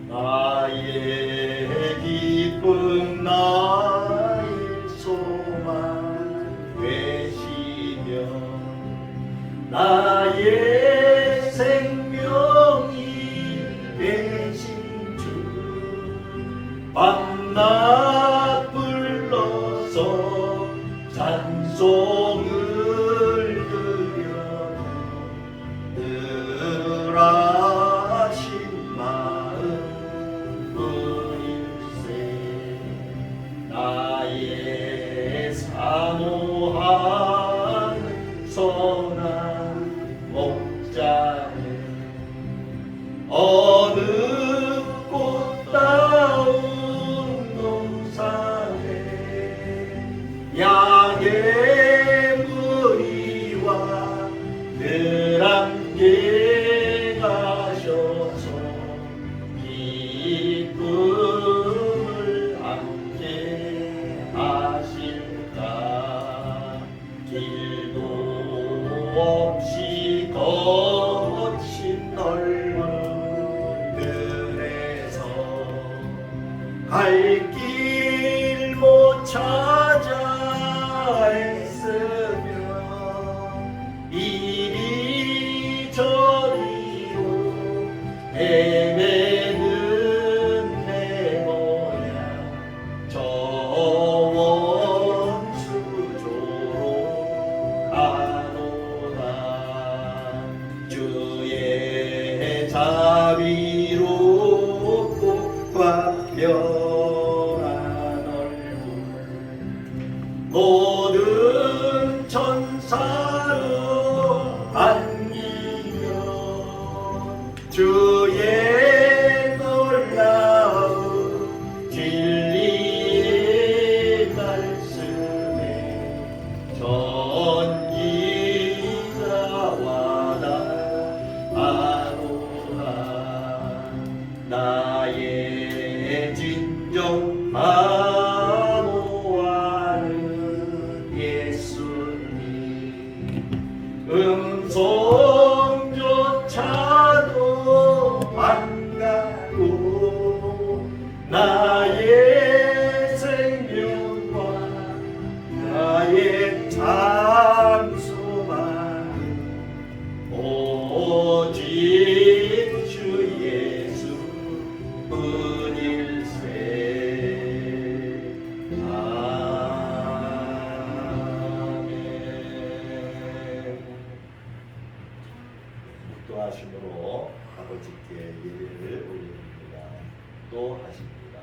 나의 기쁨 나의 소망 되시며 나의 생명이 되신 주 밤낮 불러서 찬송을 드려도 늘 하신 마음 뿐일세. 나의 사모하는 선한 목자는 어느 꽃다운 농산에 양의 무리와 늘 함께 가셔서 기쁨을 함께 하실까. 길도 없이 거친 넓은 들에서 갈 길 못 찾아 애쓰며 이리저리로 헤매는 내 모양 저 원수조로 가노라. 주의 자비롭고 과평한 얼굴 모든 천사로 안기며 주의 놀라운 진리의 말씀에 전기가 와닿아노라. 나의 진정 마모하는 예수님 음성조차도 안 가고 나의 생명과 나의 참소만 오직 주 예수 뿐일세. 아멘. 묵도하심으로 아버지께 예배를 올립니다. 또 하십니다.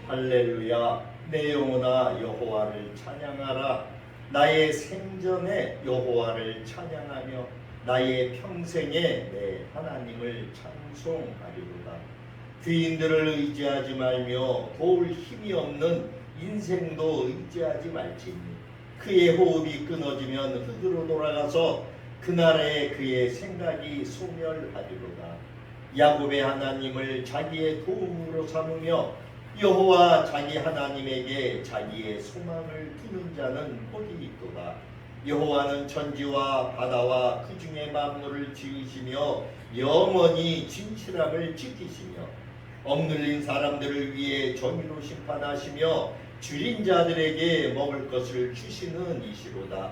할렐루야. 내 영혼아 여호와를 찬양하라. 나의 생전에 여호와를 찬양하며 나의 평생에 내 하나님을 찬송하리로다. 귀인들을 의지하지 말며 도울 힘이 없는 인생도 의지하지 말지니 그의 호흡이 끊어지면 흙으로 돌아가서 그날에 그의 생각이 소멸하리로다. 야곱의 하나님을 자기의 도움으로 삼으며 여호와 자기 하나님에게 자기의 소망을 두는 자는 복이 있도다. 여호와는 천지와 바다와 그 중에 만물을 지으시며 영원히 진실함을 지키시며 억눌린 사람들을 위해 정의로 심판하시며 줄인 자들에게 먹을 것을 주시는 이시로다.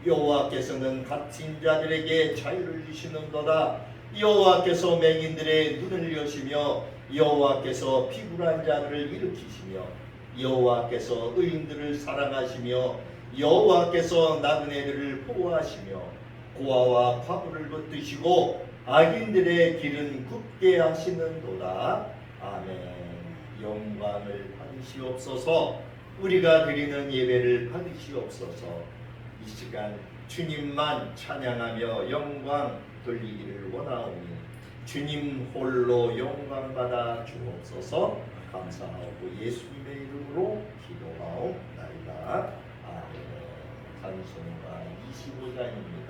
여호와께서는 갇힌 자들에게 자유를 주시는도다. 여호와께서 맹인들의 눈을 여시며 여호와께서 피곤한 자들을 일으키시며 여호와께서 의인들을 사랑하시며 여호와께서 나그네들을 보호하시며 고아와 과부를 붙드시고 악인들의 길은 굳게 하시는도다. 아멘. 영광을 받으시옵소서. 우리가 드리는 예배를 받으시옵소서. 이 시간 주님만 찬양하며 영광 돌리기를 원하오니 주님 홀로 영광 받아 주옵소서. 감사하고 예수님의 이름으로 기도하옵나이다. 아멘. 찬송가 25장입니다.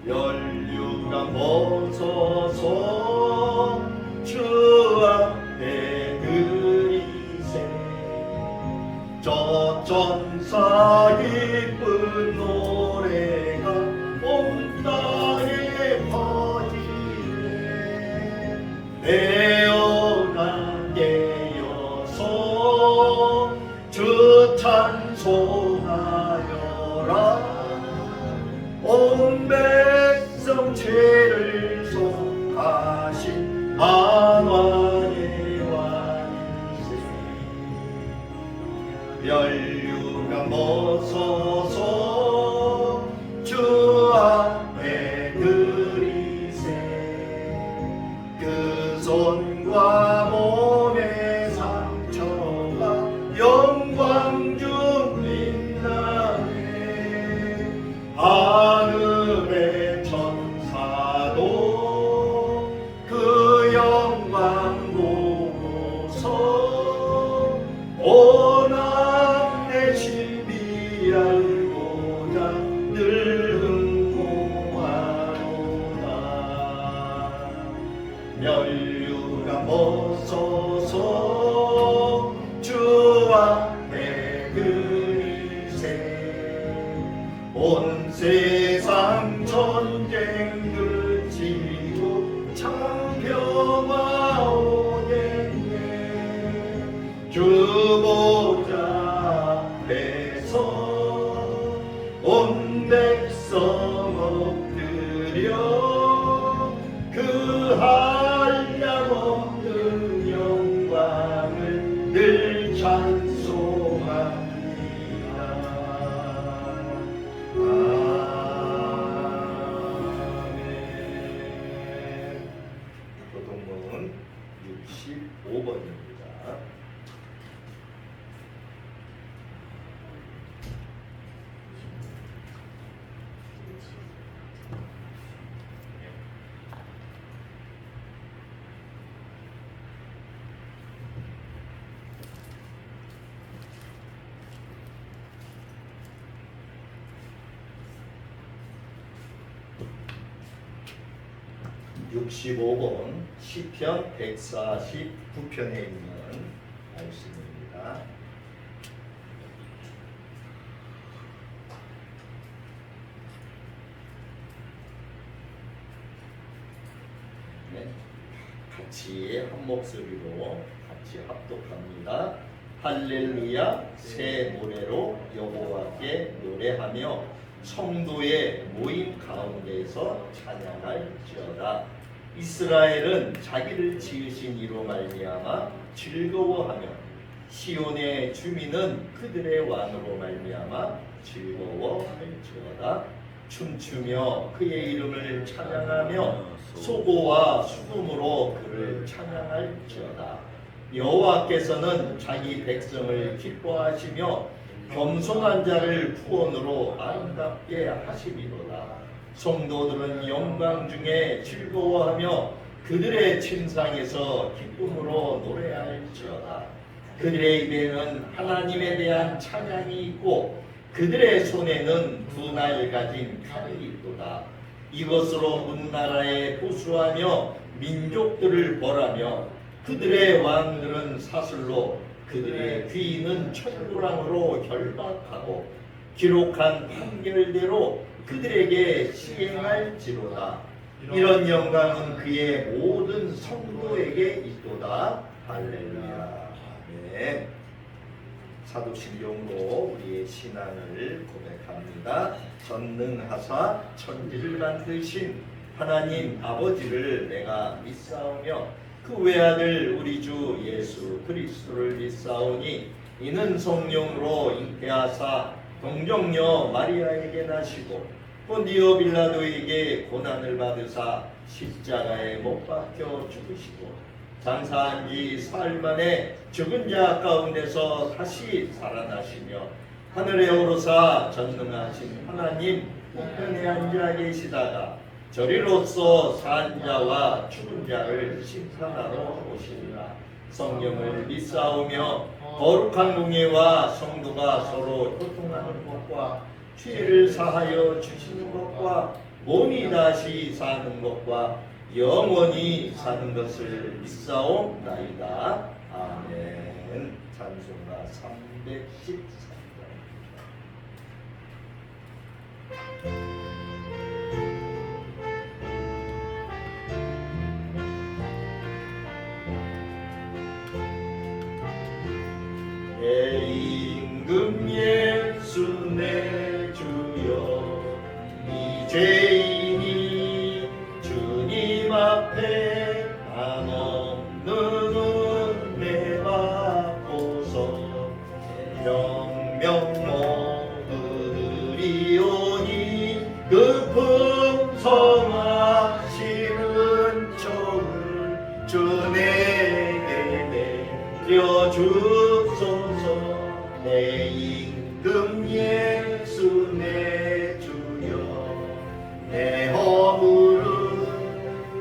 연류가 멈서서 주 앞에 드리세. 저 전사 기쁜 노래가 온 땅에 퍼지네. 내어가 깨어서 주 찬송하여라. 온 백성 죄를 속하신 만왕의 왕이세. 연류가 멈서서 주 앞에 드리세. 그 손과 몸의 상처가 영광 중 빛나네. 하늘의 천사도 그 영광 보고서 오남의 신비 알고자 늘 흥공하노라. 연류가 멈서서 주 앞에 드리세. 온 세상 전쟁 그치고 창평화 오겠네. 주 보좌 앞에서 온 백성 엎드려 그 한량없는 영광을 늘 찬송합니다. 교동문 65번입니다. (65번) 시편 149편에 있는 말씀입니다. 네, 같이 한 목소리로 같이 합독합니다. 할렐루야. 새 노래로 여호와께 노래하며 성도의 모임 가운데서 찬양할지어다. 이스라엘은 자기를 지으신 이로 말미암아 즐거워하며 시온의 주민은 그들의 왕으로 말미암아 즐거워할지어다. 춤추며 그의 이름을 찬양하며 소고와 수금으로 그를 찬양할지어다. 여호와께서는 자기 백성을 기뻐하시며 겸손한 자를 구원으로 아름답게 하시리로다. 성도들은 영광 중에 즐거워하며 그들의 침상에서 기쁨으로 노래할지어다. 그들의 입에는 하나님에 대한 찬양이 있고 그들의 손에는 두 날 가진 칼이 있도다. 이것으로 문 나라에 보수하며 민족들을 벌하며 그들의 왕들은 사슬로 그들의 귀인은 철부랑으로 결박하고 기록한 판결대로 그들에게 시행할지로다. 이런 영광은 그의 모든 성도에게 있도다. 할렐루야. 아멘. 사도신경으로 우리의 신앙을 고백합니다. 전능하사 천지를 만드신 하나님 아버지를 내가 믿사오며 그 외아들 우리 주 예수 그리스도를 믿사오니 이는 성령으로 잉태하사 동정녀 마리아에게 나시고 본디오 빌라도에게 고난을 받으사 십자가에 못 박혀 죽으시고 장사한 지 사흘 만에 죽은 자 가운데서 다시 살아나시며 하늘에 오르사 전능하신 하나님 우편에 앉아 계시다가 저리로서 산 자와 죽은 자를 심판하러 오시리라. 성령을 믿사오며 거룩한 공예와 성도가 서로 교통하는 것과 죄를 사하여 주시는 것과 몸이 다시 사는 것과 영원히 사는 것을 믿사옵나이다. 아멘. 찬송가 313장. 내 임금 예수 내 주여 이 죄인이 주님 앞에 한없는 은혜 받고서 명명 모으리오니 그 풍성하시는 종을 주 내게 내려주소서. 내 임금 예수 내 주여 내 허물은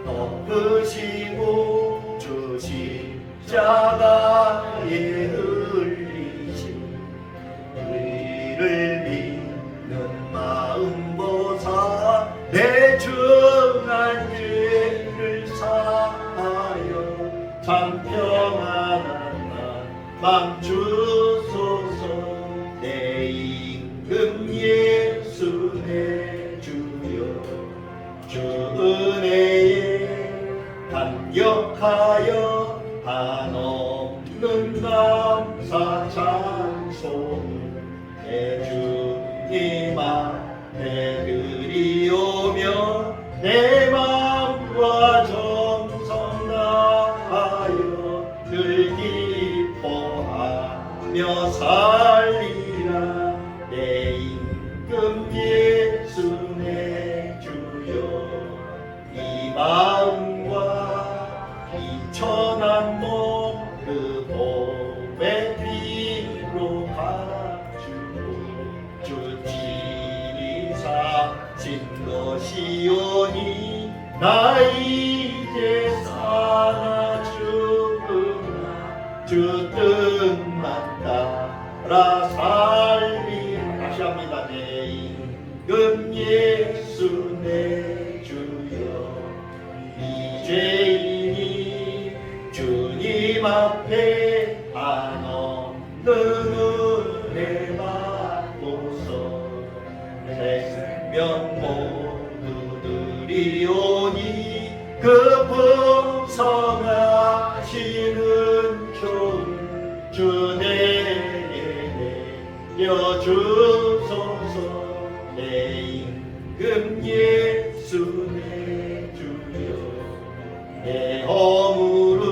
덮으시고 주 십자가에 흘리신 의를 믿는 마음 보사 내 중한 죄를 사하여 참 평안한 맘 주소서. 내 임금 예수 내 주여 주 은혜에 감격하여 한없는 감사 찬송을 내 주님 앞에 드리오며 내 맘과 정성 다하여 늘 기뻐하며 살리라. 내 임금 예수 내 주여 이 마음과 이 천한 몸 그 몸의 피로 가지고 주 지리사신 것이오니 나 이제 사나 죽으나 주 뜻만 따라 살리라. 다시 합니다. 내 임금 예수 내 주여 이 죄인이 주님 앞에 한없는 은혜 받고서 생명 모두 드리오니 그 풍성하시는 종을 주 내게 내려주소서. 내 임금 예수 내 주여 내 허물은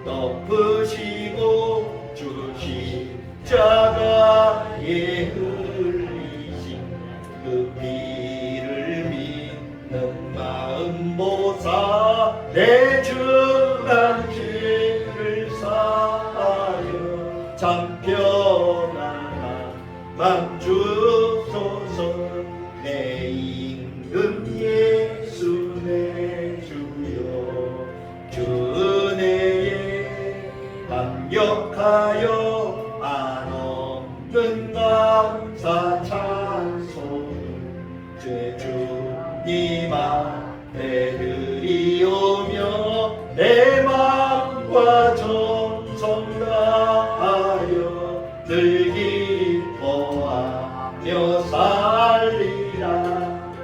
덮으시고 주 십자가에 흘리신 그 피를 믿는 마음 보사 내 중한 죄를 사하여 참 평안한 맘 주소서. 내 임금 예수 내 주여 주 은혜에 감격하여 한없는 감사 찬송을 제 주님 앞에 드리오며 내 맘과 정성 다하여 늘 기뻐하며 살리라.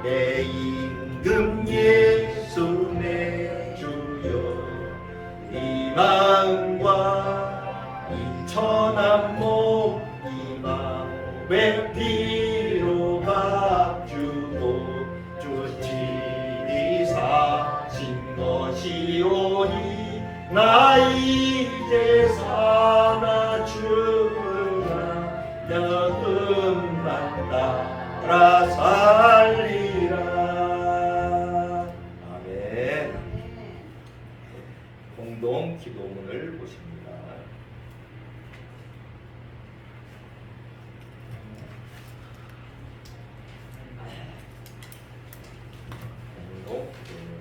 내 임금 예 영과 인천한 목 이마에 피로 값주고 주치리 사신 것이오니 나 이제 사나 죽으나 여금만 따라 살리라. 아멘. 공동 기도문을 보십니다. 공동 기도문.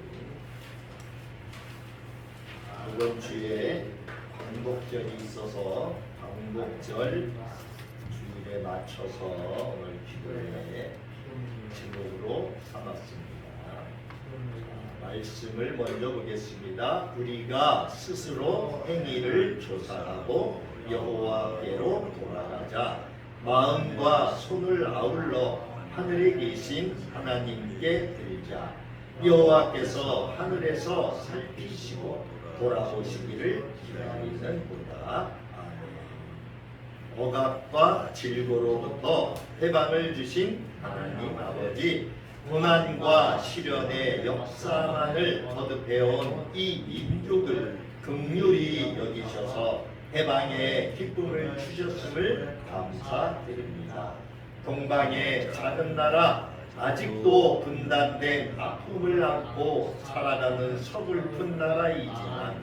이번 주에 광복절이 있어서 광복절 주일에 맞춰서 오늘 기도회 제목으로 삼았습니다. 말씀을 먼저 보겠습니다. 우리가 스스로 행위를 조사하고 여호와께로 돌아가자. 마음과 손을 아울러 하늘에 계신 하나님께 드리자. 여호와께서 하늘에서 살피시고 돌아오시기를 기다리는도다. 아멘. 억압과 질고로부터 해방을 주신 하나님 아버지, 고난과 시련의 역사만을 거듭해온 이 민족을 긍휼히 여기셔서 해방의 기쁨을 주셨음을 감사드립니다. 동방의 작은 나라, 아직도 분단된 아픔을 안고 살아가는 서글픈 나라이지만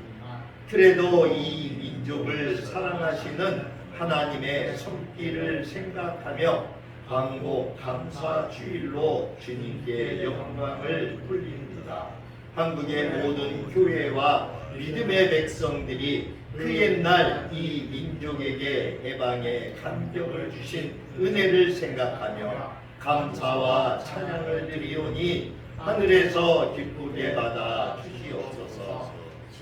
그래도 이 민족을 사랑하시는 하나님의 손길을 생각하며 광복 감사 주일로 주님께 영광을 돌립니다. 한국의 모든 교회와 믿음의 백성들이 그 옛날 이 민족에게 해방의 감격을 주신 은혜를 생각하며 감사와 찬양을 드리오니 하늘에서 기쁘게 받아 주시옵소서.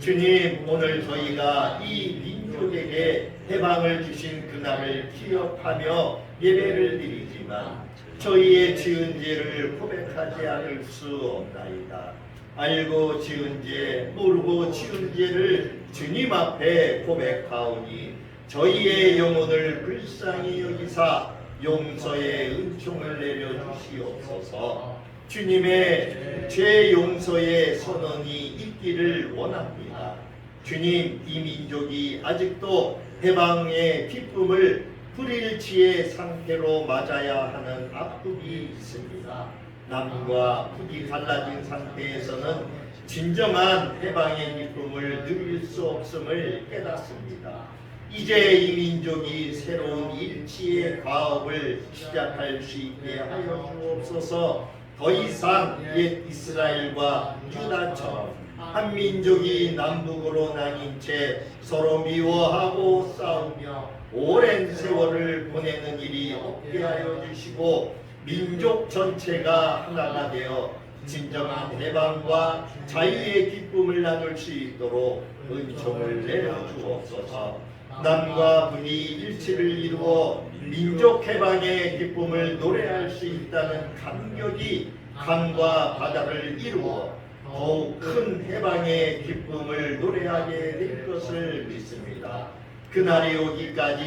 주님, 오늘 저희가 이 민족에게 해방을 주신 그날을 기억하며 예배를 드리지만 저희의 지은 죄를 고백하지 않을 수 없나이다. 알고 지은 죄, 모르고 지은 죄를 주님 앞에 고백하오니 저희의 영혼을 불쌍히 여기사 용서의 은총을 내려주시옵소서. 주님의 죄 용서의 선언이 있기를 원합니다. 주님, 이 민족이 아직도 해방의 기쁨을 불일치의 상태로 맞아야 하는 아픔이 있습니다. 남과 북이 갈라진 상태에서는 진정한 해방의 기쁨을 누릴 수 없음을 깨닫습니다. 이제 이 민족이 새로운 일치의 과업을 시작할 수 있게 하여 주옵소서. 더 이상 옛 이스라엘과 유다처럼 한 민족이 남북으로 나뉜 채 서로 미워하고 싸우며 오랜 세월을 보내는 일이 없게 하여 주시고 민족 전체가 하나가 되어 진정한 해방과 자유의 기쁨을 나눌 수 있도록 은총을 내려주옵소서. 남과 북이 일치를 이루어 민족 해방의 기쁨을 노래할 수 있다는 감격이 강과 바다를 이루어 더욱 큰 해방의 기쁨을 노래하게 될 것을 믿습니다. 그날이 오기까지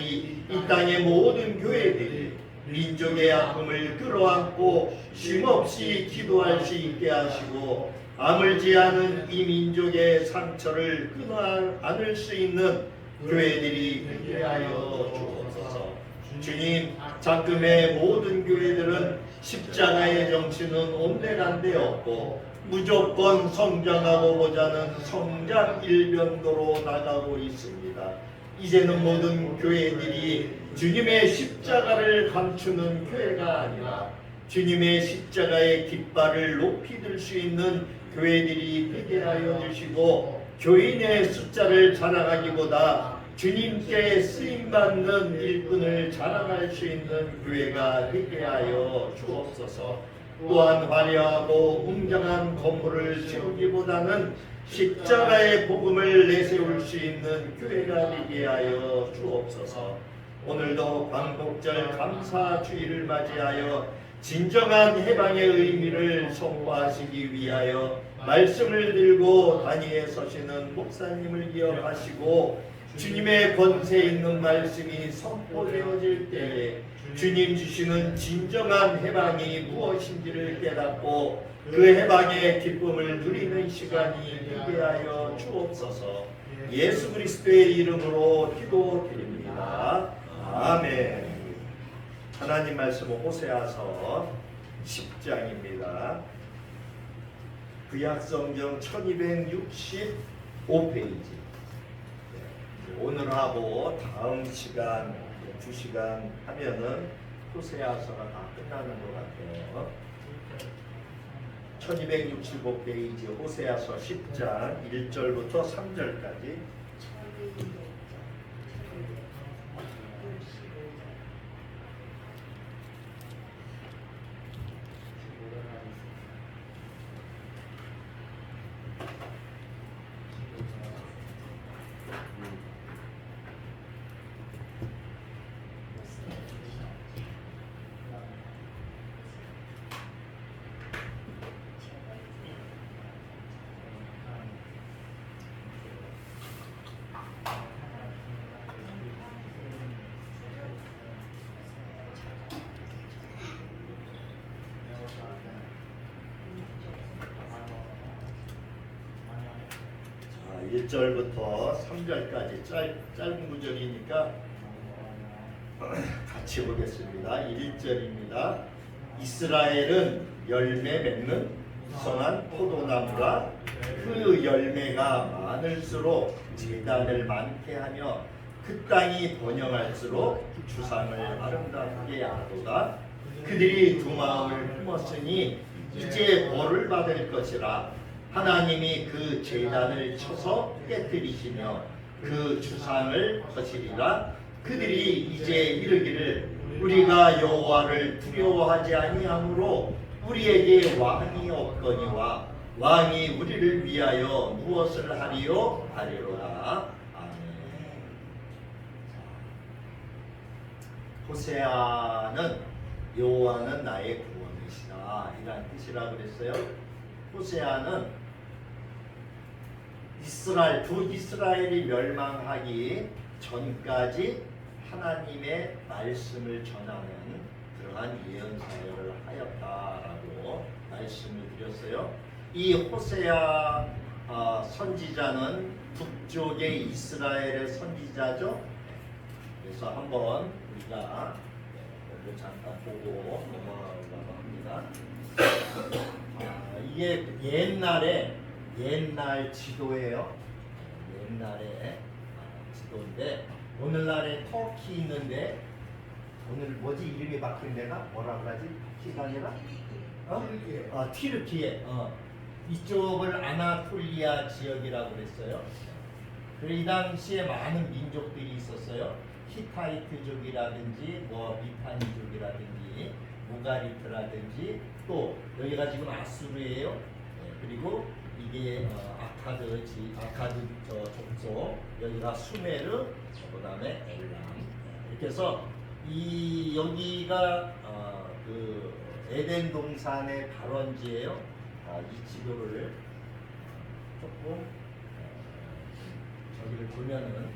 이 땅의 모든 교회들이 민족의 아픔을 끌어안고 쉼없이 기도할 수 있게 하시고 아물지 않은 이 민족의 상처를 끊어 안을 수 있는 교회들이 되게 하여 주옵소서. 주님, 작금의 모든 교회들은 십자가의 정신은 온데간데 없고 무조건 성장하고 보자는 성장 일변도로 나가고 있습니다. 이제는 모든 교회들이 주님의 십자가를 감추는 교회가 아니라 주님의 십자가의 깃발을 높이 들 수 있는 교회들이 되게 하여 주시고 교인의 숫자를 자랑하기보다 주님께 쓰임받는 일꾼을 자랑할 수 있는 교회가 되게 하여 주옵소서. 또한 화려하고 웅장한 건물을 세우기보다는 십자가의 복음을 내세울 수 있는 교회가 되게 하여 주옵소서. 오늘도 광복절 감사 주일을 맞이하여 진정한 해방의 의미를 선포하시기 위하여 말씀을 들고 단위에 서시는 목사님을 기억하시고 주님의 권세 있는 말씀이 선포되어질 때에 주님 주시는 진정한 해방이 무엇인지를 깨닫고 그 해방의 기쁨을 누리는 시간이 되게 하여 주옵소서. 예수 그리스도의 이름으로 기도드립니다. 아멘. 하나님 말씀은 호세아서 10장입니다. 구약성경 1265페이지. 오늘하고 다음 시간 2시간 하면은 호세아서가 다 끝나는 것 같아요. 1265페이지 호세아서 10장 1절부터 3절까지. 자, 1절부터 3절까지 짧은 구절이니까 같이 보겠습니다. 1절입니다. 이스라엘은 열매 맺는 성한 포도나무라 그 열매가 많을수록 제단을 많게 하며 그 땅이 번영할수록 주상을 아름답게 하도다. 그들이 두 마음을 품었으니 이제 벌을 받을 것이라. 하나님이 그 제단을 쳐서 깨뜨리시며 그 주상을 거시리라. 그들이 이제 이르기를 우리가 여호와를 두려워하지 아니하므로 우리에게 왕이 없거니와 왕이 우리를 위하여 무엇을 하리요 하리로다. 아멘. 호세아는 여호와는 나의 구원이시다 이란 뜻이라고 그랬어요. 호세아는 이스라엘이 멸망하기 전까지 하나님의 말씀을 전하는 그러한 예언 사역을 하였다라고 말씀을 드렸어요. 이 호세아 선지자는 북쪽의 이스라엘의 선지자죠. 그래서 한번 우리가 이걸 잠깐 보고 넘어가려고 합니다. 이게 옛날 지도예요. 옛날에 지도인데 오늘날에 터키 있는데 오늘 뭐지 이름이 바뀐 데가 뭐라 그러지? 터키가 아니라? 튀르키예. 이쪽을 아나톨리아 지역이라고 그랬어요. 그리고 이 당시에 많은 민족들이 있었어요. 히타이트족이라든지 미타니족이라든지 무가리트라든지 또 여기가 지금 아수르예요. 그리고 이게 아카드 족속, 여기가 수메르, 그다음에 엘람. 이렇게 해서 여기가 그 에덴 동산의 발원지예요. 이 지도를 조금 저기를 보면은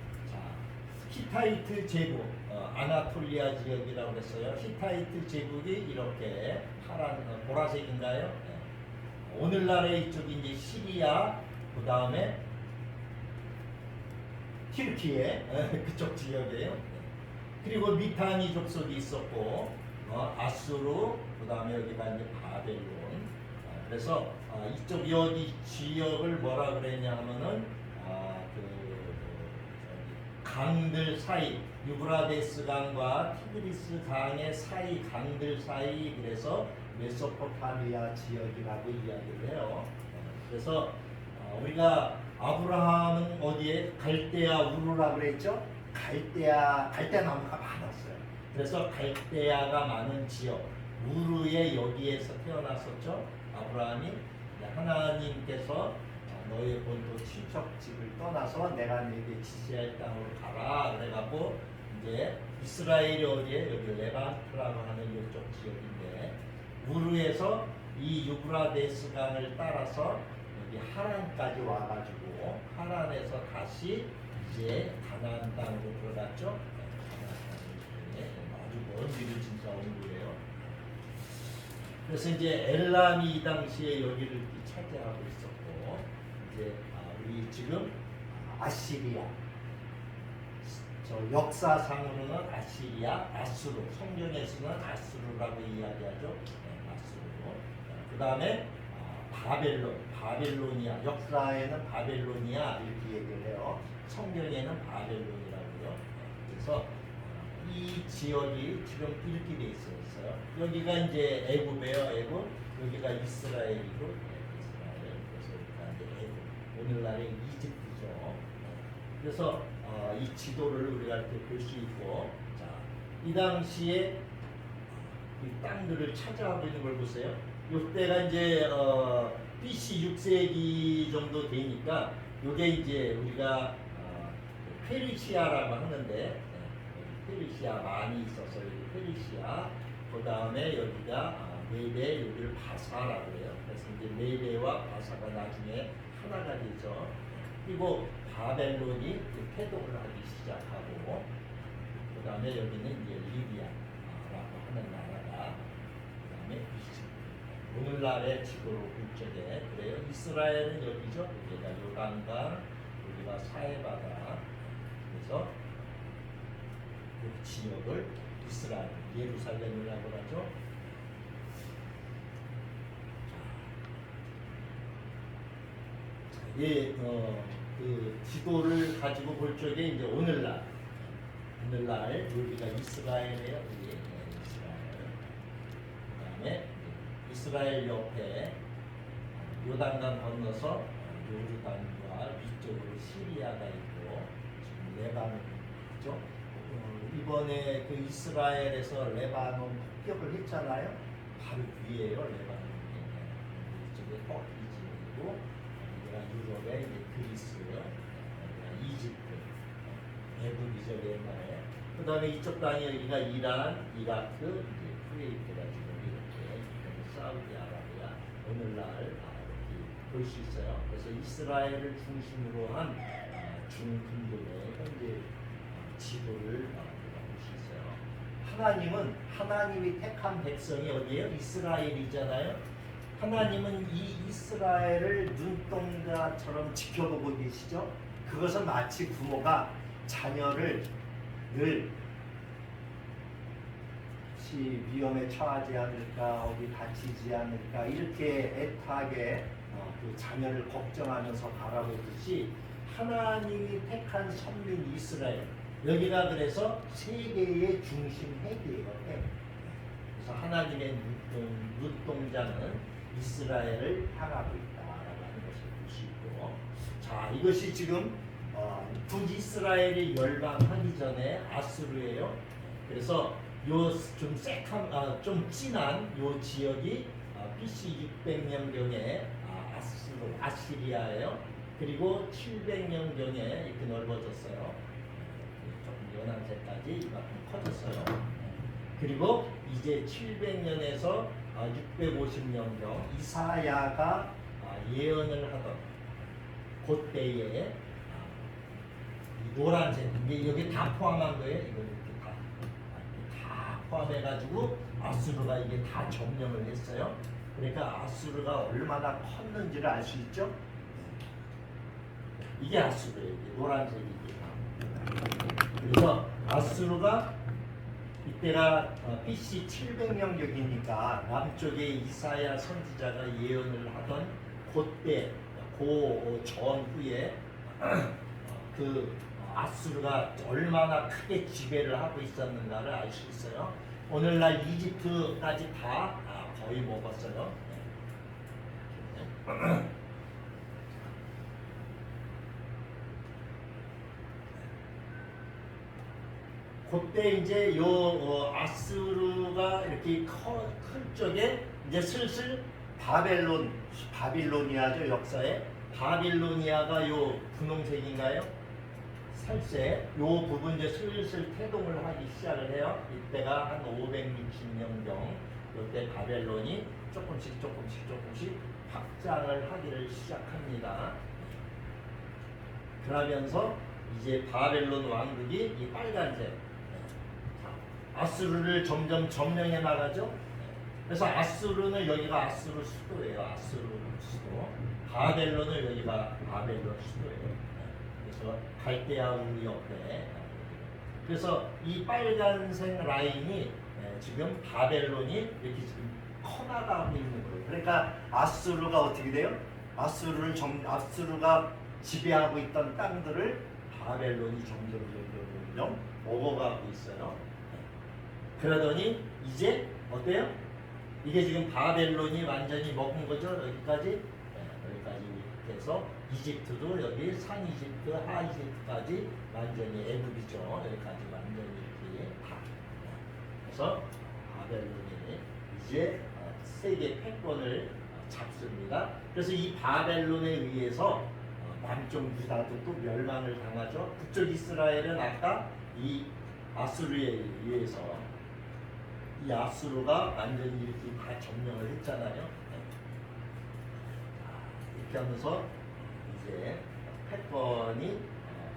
히타이트 제국, 아나톨리아 지역이라고 했어요. 히타이트 제국이 이렇게 보라색인가요? 오늘날의 이쪽이 이제 시리아, 그 다음에 튀르키예 그쪽 지역이에요. 그리고 미타니 족속이 있었고, 아수르, 그 다음에 여기가 이제 바벨론. 그래서 이쪽 여기 지역을 뭐라 그랬냐 하면은 강들 사이, 유브라데스 강과 티그리스 강의 사이 강들 사이, 그래서 메소포타미아 지역이라고 이야기를 해요. 그래서 우리가 아브라함은 어디에 갈대아 우르라고 그랬죠? 갈대아 나무가 많았어요. 그래서 갈대아가 많은 지역 우르의 여기에서 태어났었죠. 아브라함이. 하나님께서 너의 본토 친척집을 떠나서 내가 너에게 지시할 땅으로 가라 그래갖고 이제 이스라엘이 어디에 여기 레반트라고 하는 이쪽 지역인데 우르에서 이 유브라데스 강을 따라서 여기 하란까지 와가지고 하란에서 다시 이제 가나안 땅으로 들어갔죠. 가나안 땅에 아주 먼 길을 진짜 온 거예요. 그래서 이제 엘람이 이 당시에 여기를 차지하고 있었고, 이제 우리 지금 아시리아, 저 역사상으로는 아시리아, 아수르, 성경에서는 아수르라고 이야기하죠. 아수르. 그 다음에 바벨론, 바벨로니아, 역사에는 바벨로니아 이렇게 얘기를 해요. 성경에는 바벨론이라고요. 그래서 이 지역이 지금 이렇게 돼 있어요. 여기가 이제 애굽이에요. 애굽. 여기가 이스라엘이고, 이스라엘. 그래서 여기가 이제 애굽. 오늘날의 이집트죠. 그래서 이 지도를 우리가 이렇게 볼 수 있고, 자, 이 당시에 이 땅들을 차지하고 있는 걸 보세요. 이때가 이제 BC 6세기 정도 되니까 이게 이제 우리가 페르시아라고 하는데, 페르시아 많이 있어서 여기 페르시아, 그 다음에 여기가 메데, 여기를 바사라고 해요. 그래서 이제 메데와 바사가 나중에 하나가 되죠. 그리고 바벨론이 패동을 하기 시작하고, 그 다음에 여기는 이제 리비아라고 하는 나라가, 그 다음에 이집트. 오늘날의 지도로 볼 적에 그래요. 이스라엘은 여기죠. 여기가 요단강, 여기가 사해바다. 그래서 그 지역을 이스라엘, 예루살렘이라고 하죠. 예, 그 지도를 가지고 볼 적에 이제 오늘날 여기가 이스라엘이에요. 여기 이스라엘. 그다음에 이스라엘 옆에 요단강 건너서 요르단과 위쪽으로 시리아가 있고 지금 레바논이죠. 이번에 그 이스라엘에서 레바논 폭격을 했잖아요. 바로 위에요, 레바논이. 이쪽에 터키 지역이고, 유럽의 이제 그리스, 이집트, 애굽이죠 옛날에. 그 다음에 이쪽 땅이 여기가 이란, 이라크, 이제 쿠웨이트가 지금 이렇게 사우디아라비아 오늘날 이렇게 볼 수 있어요. 그래서 이스라엘을 중심으로 한 중근동의 현재 지도를 볼 수 있어요. 하나님은 하나님이 택한 백성이 어디예요? 이스라엘이잖아요. 하나님은 이 이스라엘을 눈동자처럼 지켜보고 계시죠. 그것은 마치 부모가 자녀를 늘 혹시 위험에 처하지 않을까, 어디 다치지 않을까 이렇게 애타게 그 자녀를 걱정하면서 바라보듯이 하나님이 택한 선민 이스라엘, 여기가 그래서 세계의 중심 핵이에요. 그래서 하나님의 눈동자는 이스라엘을 향하고 있다라고 하는 것을 볼 수 있고, 자, 이것이 지금 북이스라엘이 멸망하기 전에 아수르예요. 그래서 요 좀 좀 진한 요 지역이 BC 600년경에 아시리아예요. 그리고 700년경에 이렇게 넓어졌어요. 조금 연한색까지 이만큼 커졌어요. 그리고 이제 700년에서 650년경 이사야가 예언을 하던 그때에 노란색, 이게 여기 다 포함한 거예요. 이거 이렇게 다 포함해가지고 아수르가 이게 다 점령을 했어요. 그러니까 아수르가 얼마나 컸는지를 알 수 있죠. 이게 아수르예요. 이게 노란색이기. 그래서 아수르가 이때가 BC 700년경이니까 남쪽에 이사야 선지자가 예언을 하던 그때 그 전후에 그 아수르가 얼마나 크게 지배를 하고 있었는가를 알 수 있어요. 오늘날 이집트까지 다 거의 먹었어요. 그때 이제 요 아수르가 이렇게 클 적에 이제 슬슬 바빌로니아죠. 역사에 바빌로니아가 요 분홍색인가요? 살색 요 부분 이제 슬슬 태동을 하기 시작을 해요. 이때가 한 560년경 이때 바벨론이 조금씩 확장을 하기를 시작합니다. 그러면서 이제 바벨론 왕국이 이 빨간색 아수르를 점점 점령해 나가죠. 그래서 아수르는 여기가 아수르 수도예요. 아수르 수도. 바벨론은 여기가 바벨론 수도예요. 그래서 갈대아 우 옆에. 그래서 이 빨간색 라인이 지금 바벨론이 이렇게 지금 커나가고 있는 거예요. 그러니까 아수르가 어떻게 돼요? 아수르가 지배하고 있던 땅들을 바벨론이 점점 먹어가고 있어요. 그러더니 이제 어때요? 이게 지금 바벨론이 완전히 먹은 거죠. 여기까지 해서 이집트도 여기 상 이집트, 하 이집트까지 완전히 애굽이죠. 여기까지 완전히 이렇게 다. 그래서 바벨론이 이제 세계 패권을 잡습니다. 그래서 이 바벨론에 의해서 남쪽 유다도 또 멸망을 당하죠. 북쪽 이스라엘은 아까 이 아수르에 의해서 이 아수르가 완전히 이렇게 다 점령을 했잖아요. 이렇게 하면서 이제 패권이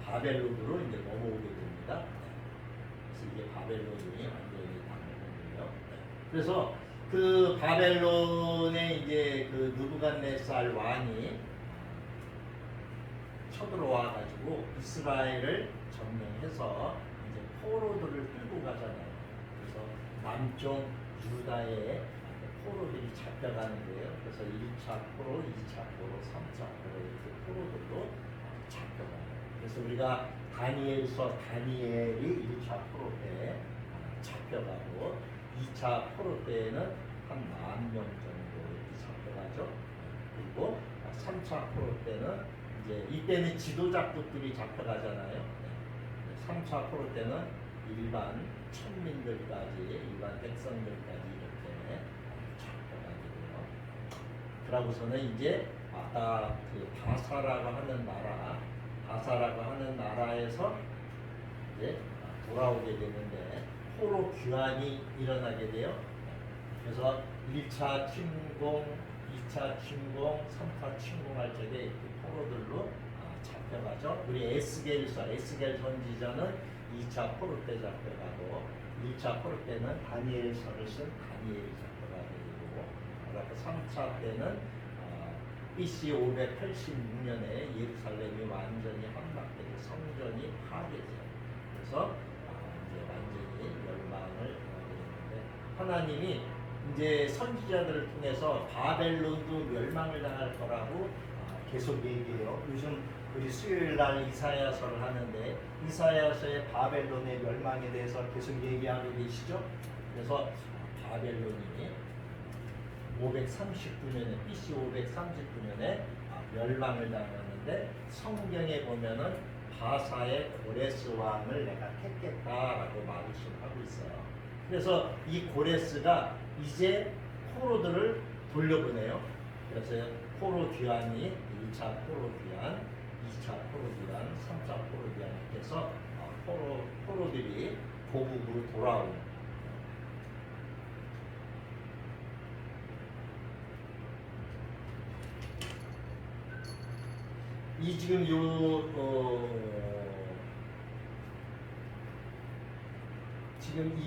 바벨론으로 이제 넘어오게 됩니다. 그래서 이게 바벨론이 완전히 당하는 거예요. 그래서 그 바벨론에 이제 그 느부갓네살 왕이 쳐들어와 가지고 이스라엘을 점령해서 이제 포로들을 끌고 가잖아요. 그래서 남쪽 유다의 포로들이 잡혀가는데요. 그래서 1차 포로, 2차 포로, 3차 포로 이렇게 포로들로 잡혀가요. 그래서 우리가 다니엘이 1차 포로 때 잡혀가고 2차 포로 때에는 한 10,000명 정도 이렇게 잡혀가죠. 그리고 3차 포로 때는 이제 이때는 지도자급들이 잡혀가잖아요. 3차 포로 때는 일반 천민들까지, 일반 백성들까지 이렇게 잡혀가게 돼요. 그러고서는 이제 아까 그 바사라고 하는 나라에서 이제 돌아오게 되는데 포로 귀환이 일어나게 돼요. 그래서 1차 침공, 2차 침공, 3차 침공할 적에 포로들로 잡혀가죠. 우리 에스겔 선지자는 2차 포로 때 잡혀가고 1차 포로 때는 다니엘서를 쓴 다니엘이 잡혀가게 되고 그리고 3차 때는 BC 586년에 예루살렘이 완전히 함락되고 성전이 파괴돼요. 그래서 이제 완전히 멸망을 하게 되는데 하나님이 이제 선지자들을 통해서 바벨론도 멸망을 당할 거라고 계속 얘기해요. 요즘 우리 수요일 날 이사야서를 하는데 이사야서의 바벨론의 멸망에 대해서 계속 얘기하고 계시죠. 그래서 바벨론이 539년에 BC 539년에 멸망을 당했는데 성경에 보면은 바사의 고레스 왕을 내가 택했다라고 말씀하고 있어요. 그래서 이 고레스가 이제 포로들을 돌려보내요. 그래서 포로 귀환이 1차 포로 귀환, 2차 포로 귀환, 3차 포로 귀환 해서 포로들이 고국으로 돌아오는. 이 지금 지금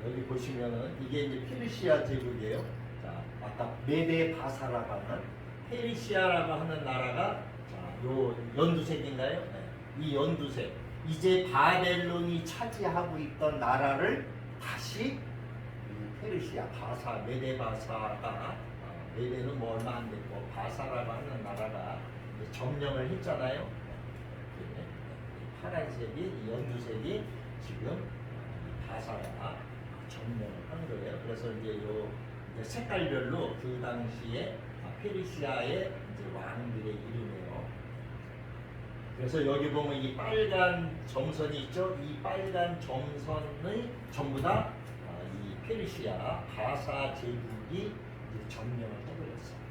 여기 보시면은 이게 이제 페르시아 제국이에요. 자, 아까 메데 바사라고 하는 페르시아라고 하는 나라가 자, 요 연두색인가요? 네. 이 연두색. 이제 바벨론이 차지하고 있던 나라를 다시 페르시아 바사 메데 바사가 메데는 뭐 얼마 안 됐고 바사라고 하는 나라가 점령을 했잖아요. 파란색이 연두색이 지금 바사가 점령을 한 거예요. 그래서 이제 요 색깔별로 그 당시에 페르시아의 이제 왕들의 이름이에요. 그래서 여기 보면 이 빨간 점선이 있죠. 이 빨간 점선의 전부 다 이 페르시아 바사 제국이 이제 점령을 해버렸어요.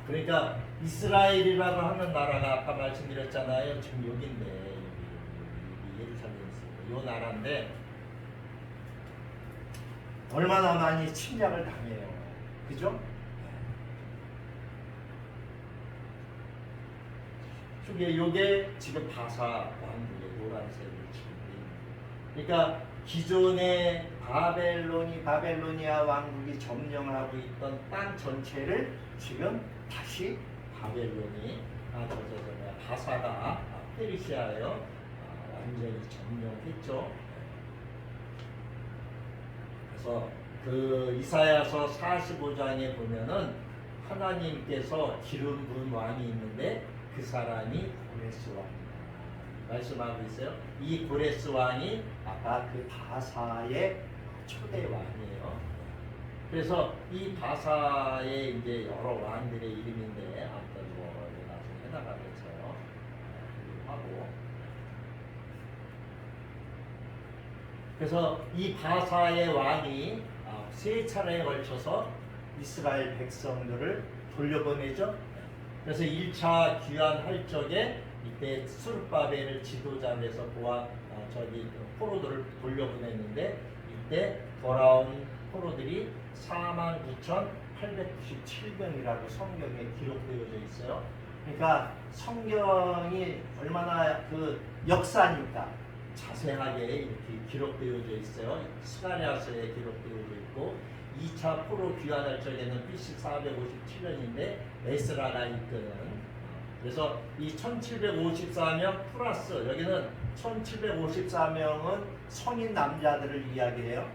그러니까 이스라엘이라고 하는 나라가 아까 말씀드렸잖아요. 지금 여기인데 여기 예루살렘이 있습니다. 이 나라인데 얼마나 많이 침략을 당해요. 그죠? 그게 요게 지금 바사 왕국의 노란색으로 지금 돼 있는 거예요. 그러니까 기존의 바벨로니아 왕국이 점령하고 있던 땅 전체를 지금 다시 바사가 페르시아요 완전히 점령했죠. 그래서 그 이사야서 45장에 보면은 하나님께서 기름 부은 왕이 있는데 그 사람이 고레스 왕이다 말씀하고 있어요. 이 고레스 왕이 아까 그 바사의 초대 왕이에요. 그래서 이 바사의 이제 여러 왕들의 이름인데 아무튼 뭐 나중에 해나가면서요 하고 그래서 이 바사의 왕이 세 차례에 걸쳐서 이스라엘 백성들을 돌려보내죠. 그래서 1차 귀환할 적에 이때 수르바벨을 지도자로 해서 포로들을 돌려보냈는데 이때 돌아온 포로들이 49,897명이라고 성경에 기록되어져 있어요. 그러니까 성경이 얼마나 그 역사니까 자세하게 이렇게 기록되어져 있어요. 스가랴서에 기록되어져 있고 2차 포로 귀환할 적에는 BC 457년인데 에스라가 이끄는 그래서 이 1754명 플러스 여기는 1754명은 성인 남자들을 이야기해요.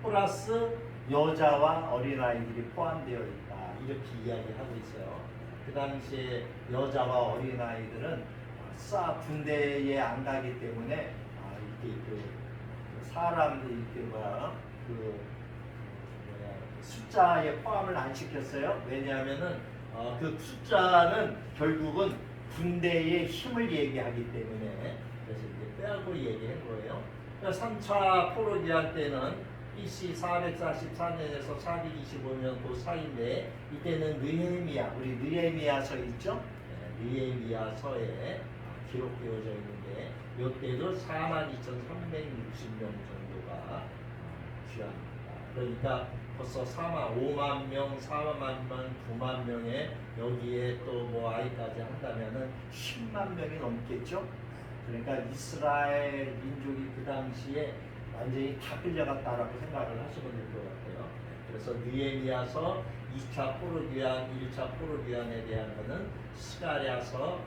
플러스 여자와 어린아이들이 포함되어 있다. 이렇게 이야기하고 있어요. 그 당시에 여자와 어린아이들은 군대에 안 가기 때문에 이렇게 사람들이 숫자에 포함을 안 시켰어요. 왜냐하면은 그 숫자는 결국은 군대의 힘을 얘기하기 때문에 그래서 이제 빼고 얘기한 거예요. 그러니까 3차 포로 귀환 때는 BC 444년에서 425년 그 사이인데 이때는 우리 느헤미야서 있죠? 네, 느헤미야서에 기록되어져 있는데 이때도 42,360명 정도가 귀환합니다. 그러니까 벌써 5만 명, 4만 명, 9만 명에 여기에 또 뭐 아이까지 한다면은 10만 명이 넘겠죠. 그러니까 이스라엘 민족이 그 당시에 완전히 다 끌려갔다라고 생각을 하시면 될 것 같아요. 그래서 느헤미야서 2차 포로 귀환, 1차 포로 귀환에 대한 거는 스가랴서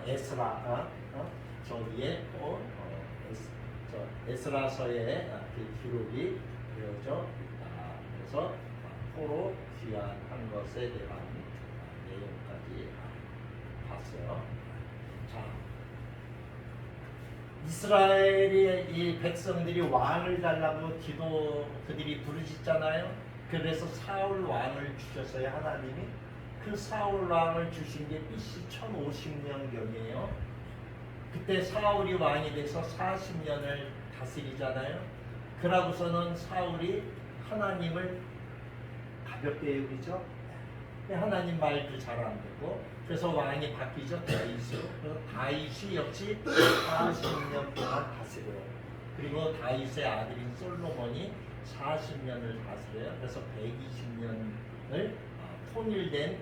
에스라 저기에 또 에스라서에 기록이 되어져 있다. 그래서 포로 귀환한 것에 대한 내용까지 봤어요. 자, 이스라엘의 이 백성들이 왕을 달라고 그들이 부르짖잖아요. 그래서 사울 왕을 주셨어요. 하나님이 그 사울 왕을 주신 게 BC 1050년경이에요. 그때 사울이 왕이 돼서 40년을 다스리잖아요. 그러고서는 사울이 하나님을 가볍게 여기죠. 하나님 말도 잘 안 듣고 그래서 왕이 바뀌죠. 다윗으로. 그래서 다윗이 역시 40년 동안 다스려요. 그리고 다윗의 아들인 솔로몬이 40년을 다스려요. 그래서 120년을 통일된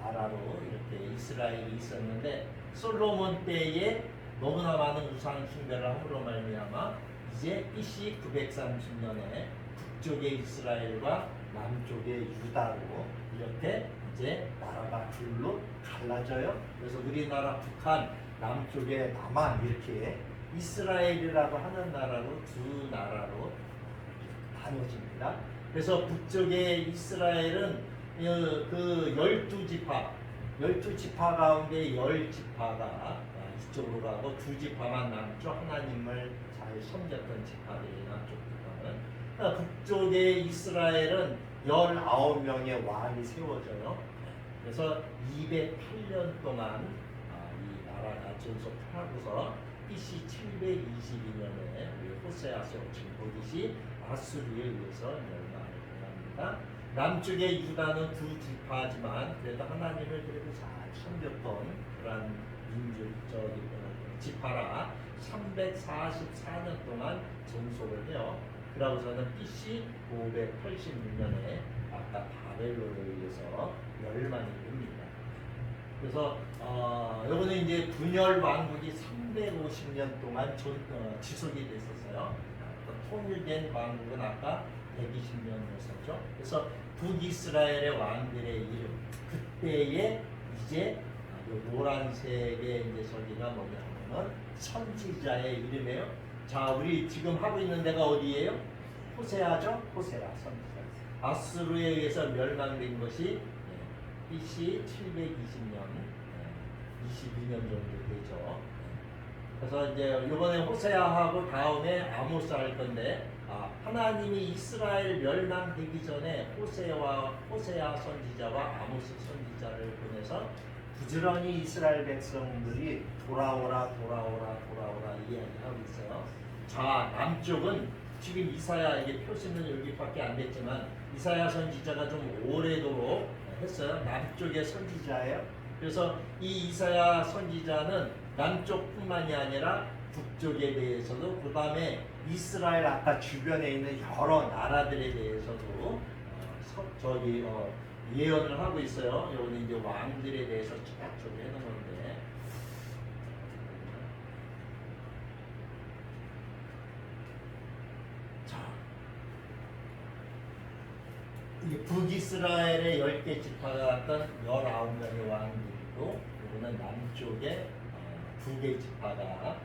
나라로 이렇게 이스라엘이 있었는데 솔로몬 때에 너무나 많은 우상 숭배를 함으로 말미암아 이제 BC 930년에 북쪽의 이스라엘과 남쪽의 유다로 이렇게 이제 나라가 둘로 갈라져요. 그래서 우리나라 북한 남쪽의 남한 이렇게 이스라엘이라고 하는 나라로 두 나라로 나눠집니다. 그래서 북쪽의 이스라엘은 그 12지파 가운데 10지파가 이쪽으로 가고 2지파만 남쪽 하나님을 잘 섬겼던 지파들이 남쪽 지파는 북쪽의 이스라엘은 19명의 왕이 세워져요. 그래서 208년 동안 이 나라가 존속하고서 BC 722년에 우리 호세아서 지금 보듯이 아수르에 의해서 멸망을 당합니다. 남쪽의 유다는 2지파지만 그래도 하나님을 그래도 잘 섬겼던 그런 민족적인 지파라 344년 동안 존속을 해요. 그러고서는 BC 586년에 아까 바벨론에 의해서 멸망이 됩니다. 그래서 요거는 이제 분열 왕국이 350년 동안 지속이 됐었어요. 통일된 왕국은 아까 120년이었었죠. 그래서 북이스라엘의 왕들의 이름, 그때에 이제 요 노란색의 이제 저기가 뭐냐면 선지자의 이름이에요. 자, 우리 지금 하고 있는 데가 어디예요? 호세아죠? 호세아 선지자. 아수르에 의해서 멸망된 것이 BC 720년, 22년 정도 되죠. 그래서 이제 이번에 호세아하고 다음에 아모스 할 건데, 하나님이 이스라엘 멸망되기 전에 호세아 선지자와 아모스 선지자를 보내서 부지런히 이스라엘 백성들이 돌아오라 이야기하고 있어요. 자, 남쪽은 지금 이사야에게 표시는 여기밖에 안 됐지만 이사야 선지자가 좀 오래도록 했어요. 남쪽의 선지자예요. 그래서 이 이사야 선지자는 남쪽뿐만이 아니라 북쪽에 대해서도, 그 다음에 이스라엘 아까 주변에 있는 여러 나라들에 대해서도 예언을 하고 있어요. 여기는 이제 왕들에 대해서 쭉 해놓은 건데, 자, 이 북이스라엘의 10개 지파가 갔던 19명의 왕들이고, 이거는 남쪽에 2개 지파가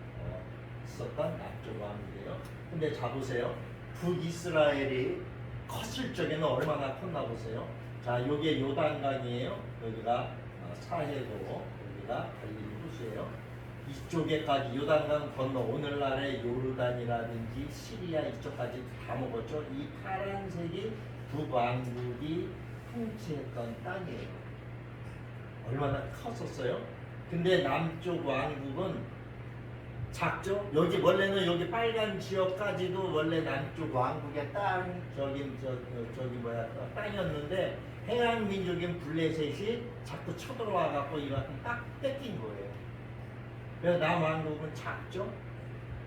있었던 남쪽 왕이에요. 근데 자 보세요. 북이스라엘이 컸을 적에는 얼마나 컸나 보세요. 자, 요게 요단강이에요. 여기가 사해고, 여기가 갈릴리 호수예요. 이쪽에까지 요단강 건너 오늘날의 요르단이라든지 시리아 이쪽까지 다 먹었죠. 이 파란색이 북왕국이 통치했던 땅이에요. 얼마나 컸었어요. 근데 남쪽 왕국은 작죠? 여기 원래는 여기 빨간 지역까지도 원래 남쪽 왕국의 땅 땅이었는데 해양 민족인 블레셋이 자꾸 쳐들어와 갖고 이만큼 딱 뺏긴 거예요. 그래서 남왕국은 작죠?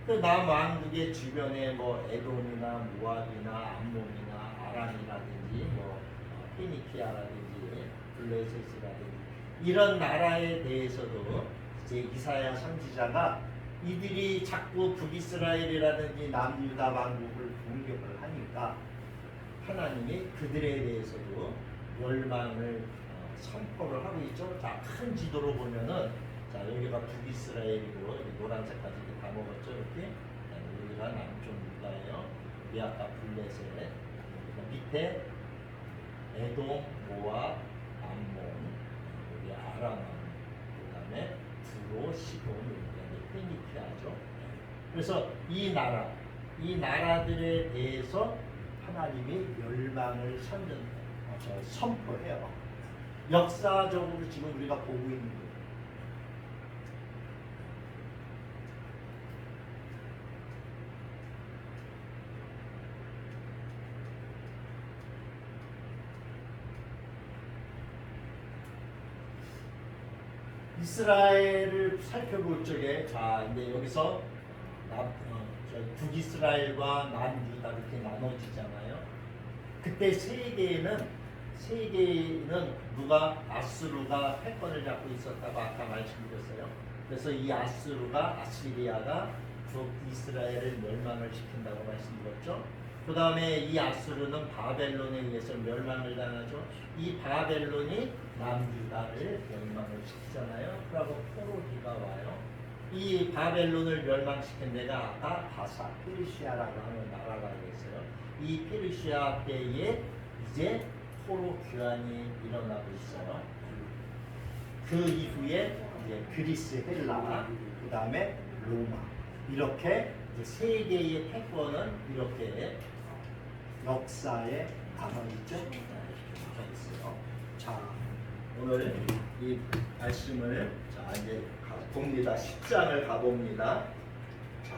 그 남왕국의 주변에 뭐 에돔이나 모압이나 암몬이나 아람이라든지 뭐 페니키아라든지 블레셋이라든지 이런 나라에 대해서도 이제 이사야 선지자가 이들이 자꾸 북이스라엘이라든지 남유다 왕국을 공격을 하니까 하나님이 그들에 대해서도 멸망을 선포를 하고 있죠. 자, 큰 지도로 보면은, 자, 여기가 북이스라엘이고 여기 노란색까지 다 먹었죠. 이렇게. 여기가 남쪽 유다예요. 여기 아까 블레셋, 밑에 에돔, 모압, 암몬, 여기 아람, 그다음에 두로, 시돈, 여기 페니키아죠. 그래서 이 나라들에 대해서 하나님이 멸망을 선포해요. 역사적으로 지금 우리가 보고 있는 거예요. 이스라엘을 살펴볼 적에, 자, 이제 여기서 북이스라엘과 남유다 이렇게 나눠지잖아요. 그때 세계에는 누가 아수르가 패권을 잡고 있었다고 아까 말씀드렸어요. 그래서 이 아시리아가 북이스라엘을 멸망을 시킨다고 말씀드렸죠. 그 다음에 이 아수르는 바벨론에 의해서 멸망을 당하죠. 이 바벨론이 남유다를 멸망을 시키잖아요. 그러고 포로기가 와요. 이 바벨론을 멸망시킨 데가 아까 바사, 페르시아라고 하는 나라가 있어요. 이 페르시아 때에 이제 포로 교환이 일어나고 있어요. 그 이후에 이제 그리스, 헬라, 그 다음에 로마, 이렇게 이제 세 개의 패권은 이렇게 역사에 남아있죠. 자, 오늘 이 말씀을 이제 봅니다. 10장을 가봅니다. 자,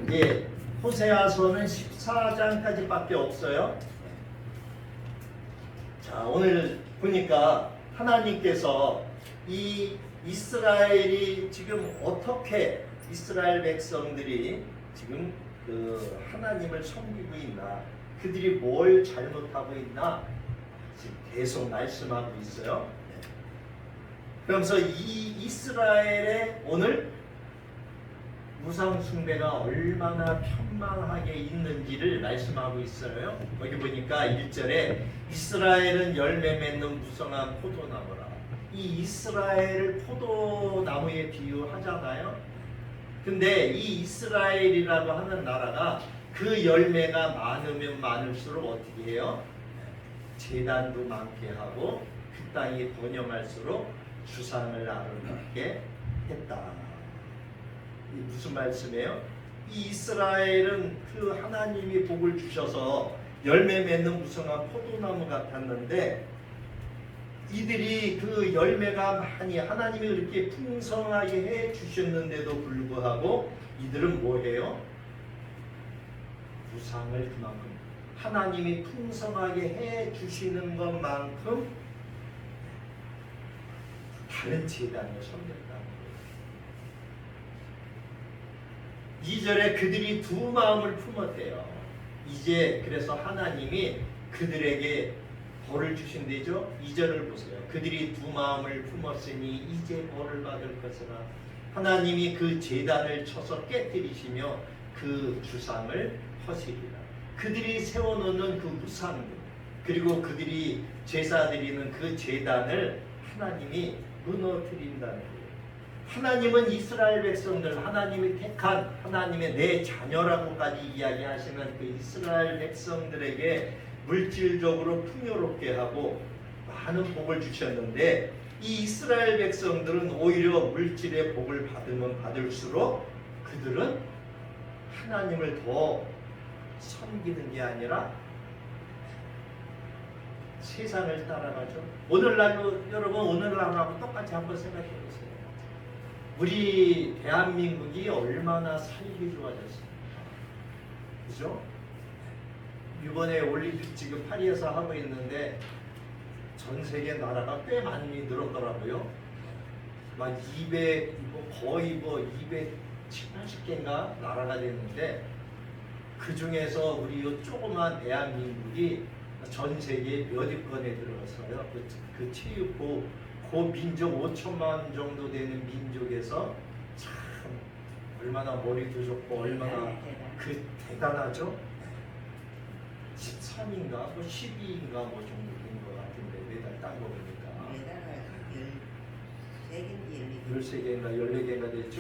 이제 호세아서는 14장까지밖에 없어요. 자, 오늘 보니까 하나님께서 이 이스라엘이 지금 어떻게 이스라엘 백성들이 지금 그 하나님을 섬기고 있나, 그들이 뭘 잘못하고 있나 지금 계속 말씀하고 있어요. 그러면서 이 이스라엘의 오늘 우상 숭배가 얼마나 편망하게 있는지를 말씀하고 있어요. 여기 보니까 1절에 이스라엘은 열매 맺는 무성한 포도나무라. 이 이스라엘을 포도나무에 비유하잖아요. 근데 이 이스라엘이라고 하는 나라가 그 열매가 많으면 많을수록 어떻게 해요? 제단도 많게 하고 그 땅이 번영할수록 주상을 아름답게 했다. 이 무슨 말씀이에요? 이 이스라엘은 그 하나님이 복을 주셔서 열매 맺는 무성한 포도나무 같았는데 이들이 그 열매가 많이 하나님이 그렇게 풍성하게 해 주셨는데도 불구하고 이들은 뭐해요? 우상을 그만큼 하나님이 풍성하게 해 주시는 것만큼 다른 제단을 섬겼다. 2절에 그들이 두 마음을 품었대요. 이제 그래서 하나님이 그들에게 벌을 주신대죠. 2절을 보세요. 그들이 두 마음을 품었으니 이제 벌을 받을 것이라. 하나님이 그 제단을 쳐서 깨뜨리시며 그 주상을 허시리라. 그들이 세워놓는 그 우상들 그리고 그들이 제사 드리는 그 제단을 하나님이 무너뜨린다는 거예요. 하나님은 이스라엘 백성들, 하나님이 택한 하나님의 내 자녀라고까지 이야기하시는 그 이스라엘 백성들에게 물질적으로 풍요롭게 하고 많은 복을 주셨는데 이 이스라엘 백성들은 오히려 물질의 복을 받으면 받을수록 그들은 하나님을 더 섬기는 게 아니라 세상을 따라가죠. 오늘날도 여러분 오늘날하고 똑같이 한번 생각해 보세요. 우리 대한민국이 얼마나 살기 좋아졌습니까? 그죠? 이번에 올림픽 지금 파리에서 하고 있는데 전 세계 나라가 꽤 많이 늘었더라고요. 막 200, 거의 270개인가 나라가 됐는데 그 중에서 우리 이 조그만 대한민국이 전 세계 몇 위권에 들어갔어요. 그 체육고 그 민족 5천만 정도 되는 민족에서 참 얼마나 머리도 좋고 얼마나 그 대단하죠. 13인가 뭐 12인가 뭐 정도 된 것 같은데 메달 딴 거 보니까 메달을 13개인가 14개인가 됐죠.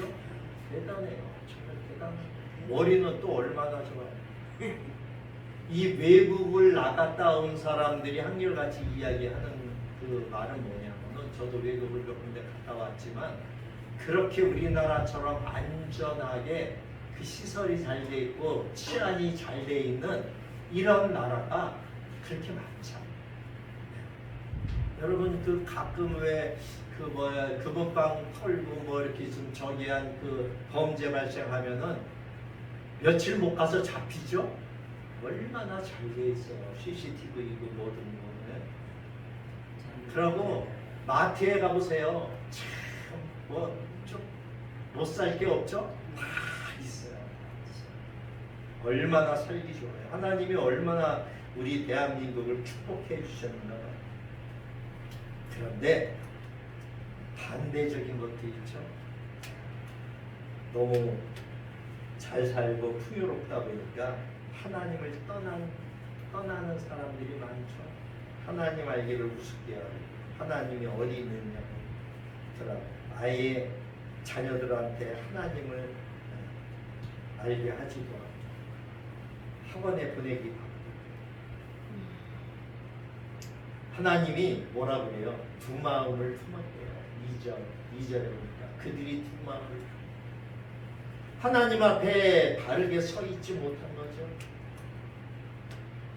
대단해요. 정말 대단해요. 머리는 또 얼마나 좋아요. 이 외국을 나갔다 온 사람들이 한결같이 이야기하는 그 말은 뭐냐면은 저도 외국을 몇 군데 갔다 왔지만 그렇게 우리나라처럼 안전하게 그 시설이 잘 돼 있고 치안이 잘 돼 있는 이런 나라가 그렇게 많지 않아요. 여러분 그 가끔 왜 그 뭐야 금은방 털고 뭐 이렇게 좀 저기한 그 범죄 발생하면은 며칠 못 가서 잡히죠. 얼마나 잘 돼 있어요. CCTV고 뭐든 뭐네. 그러고 마트에 가보세요. 참 뭐 좀 못 살 게 없죠? 다 있어요. 얼마나 살기 좋아요. 하나님이 얼마나 우리 대한민국을 축복해 주셨는가. 그런데 반대적인 것도 있죠. 너무 잘 살고 풍요롭다 보니까 하나님을 떠나는 사람들이 많죠. 하나님 알기를 우습게 하고 하나님이 어디 있느냐고 아예 자녀들한테 하나님을 알게 하지도 않고 학원에 보내기도 하고 하나님이 뭐라고 그래요? 두 마음을 품었대요. 2절에 보니까 그들이 두 마음을 하나님 앞에 바르게 서 있지 못한 거죠.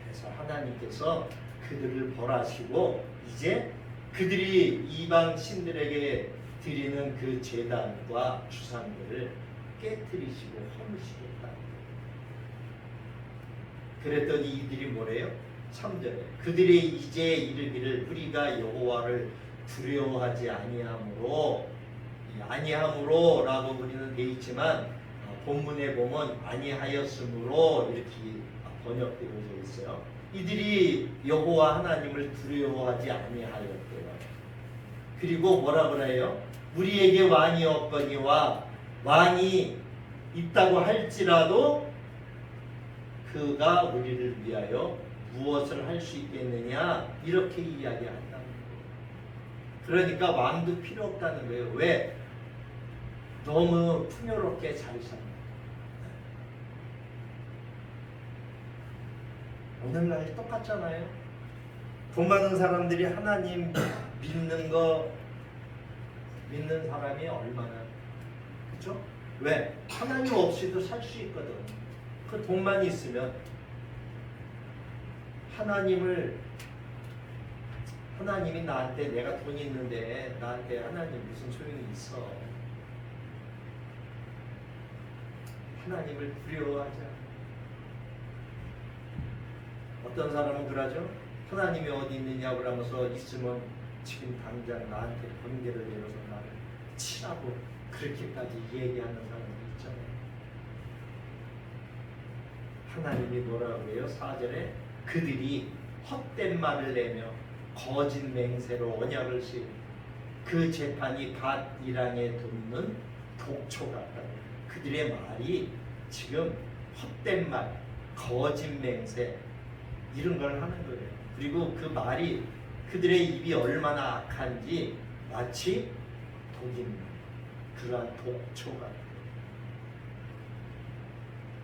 그래서 하나님께서 그들을 벌하시고 이제 그들이 이방 신들에게 드리는 그 제단과 주상들을 깨뜨리시고 허무시겠다. 그랬더니 이들이 뭐래요? 3절에 그들이 이제 이르기를 우리가 여호와를 두려워하지 아니함으로 라고 우리는 돼 있지만 본문에 보면 아니하였으므로 이렇게 번역되어져 있어요. 이들이 여호와 하나님을 두려워하지 아니하였대요. 그리고 뭐라 그래요? 우리에게 왕이 없거니와 왕이 있다고 할지라도 그가 우리를 위하여 무엇을 할 수 있겠느냐 이렇게 이야기한다는 거예요. 그러니까 왕도 필요 없다는 거예요. 왜? 너무 풍요롭게 잘 삽니다. 오늘날 똑같잖아요. 돈 많은 사람들이 하나님 믿는 사람이 얼마나, 그렇죠? 왜? 하나님 없이도 살 수 있거든. 그 돈만 있으면 하나님이 나한테, 내가 돈이 있는데 나한테 하나님 무슨 소용이 있어? 하나님을 두려워하자. 어떤 사람은 그러죠. 하나님이 어디 있느냐고 그러면서 있으면 지금 당장 나한테 번개를 내려서 나를 치라고 그렇게까지 얘기하는 사람도 있잖아요. 하나님이 뭐라고 해요? 4절에 그들이 헛된 말을 내며 거짓 맹세로 언약을 씌우고 그 재판이 갓 이랑에 돋는 독초 같다. 그들의 말이 지금 헛된 말, 거짓 맹세 이런 걸 하는 거예요. 그리고 그 말이 그들의 입이 얼마나 악한지 마치 독입니다. 그러한 독초가.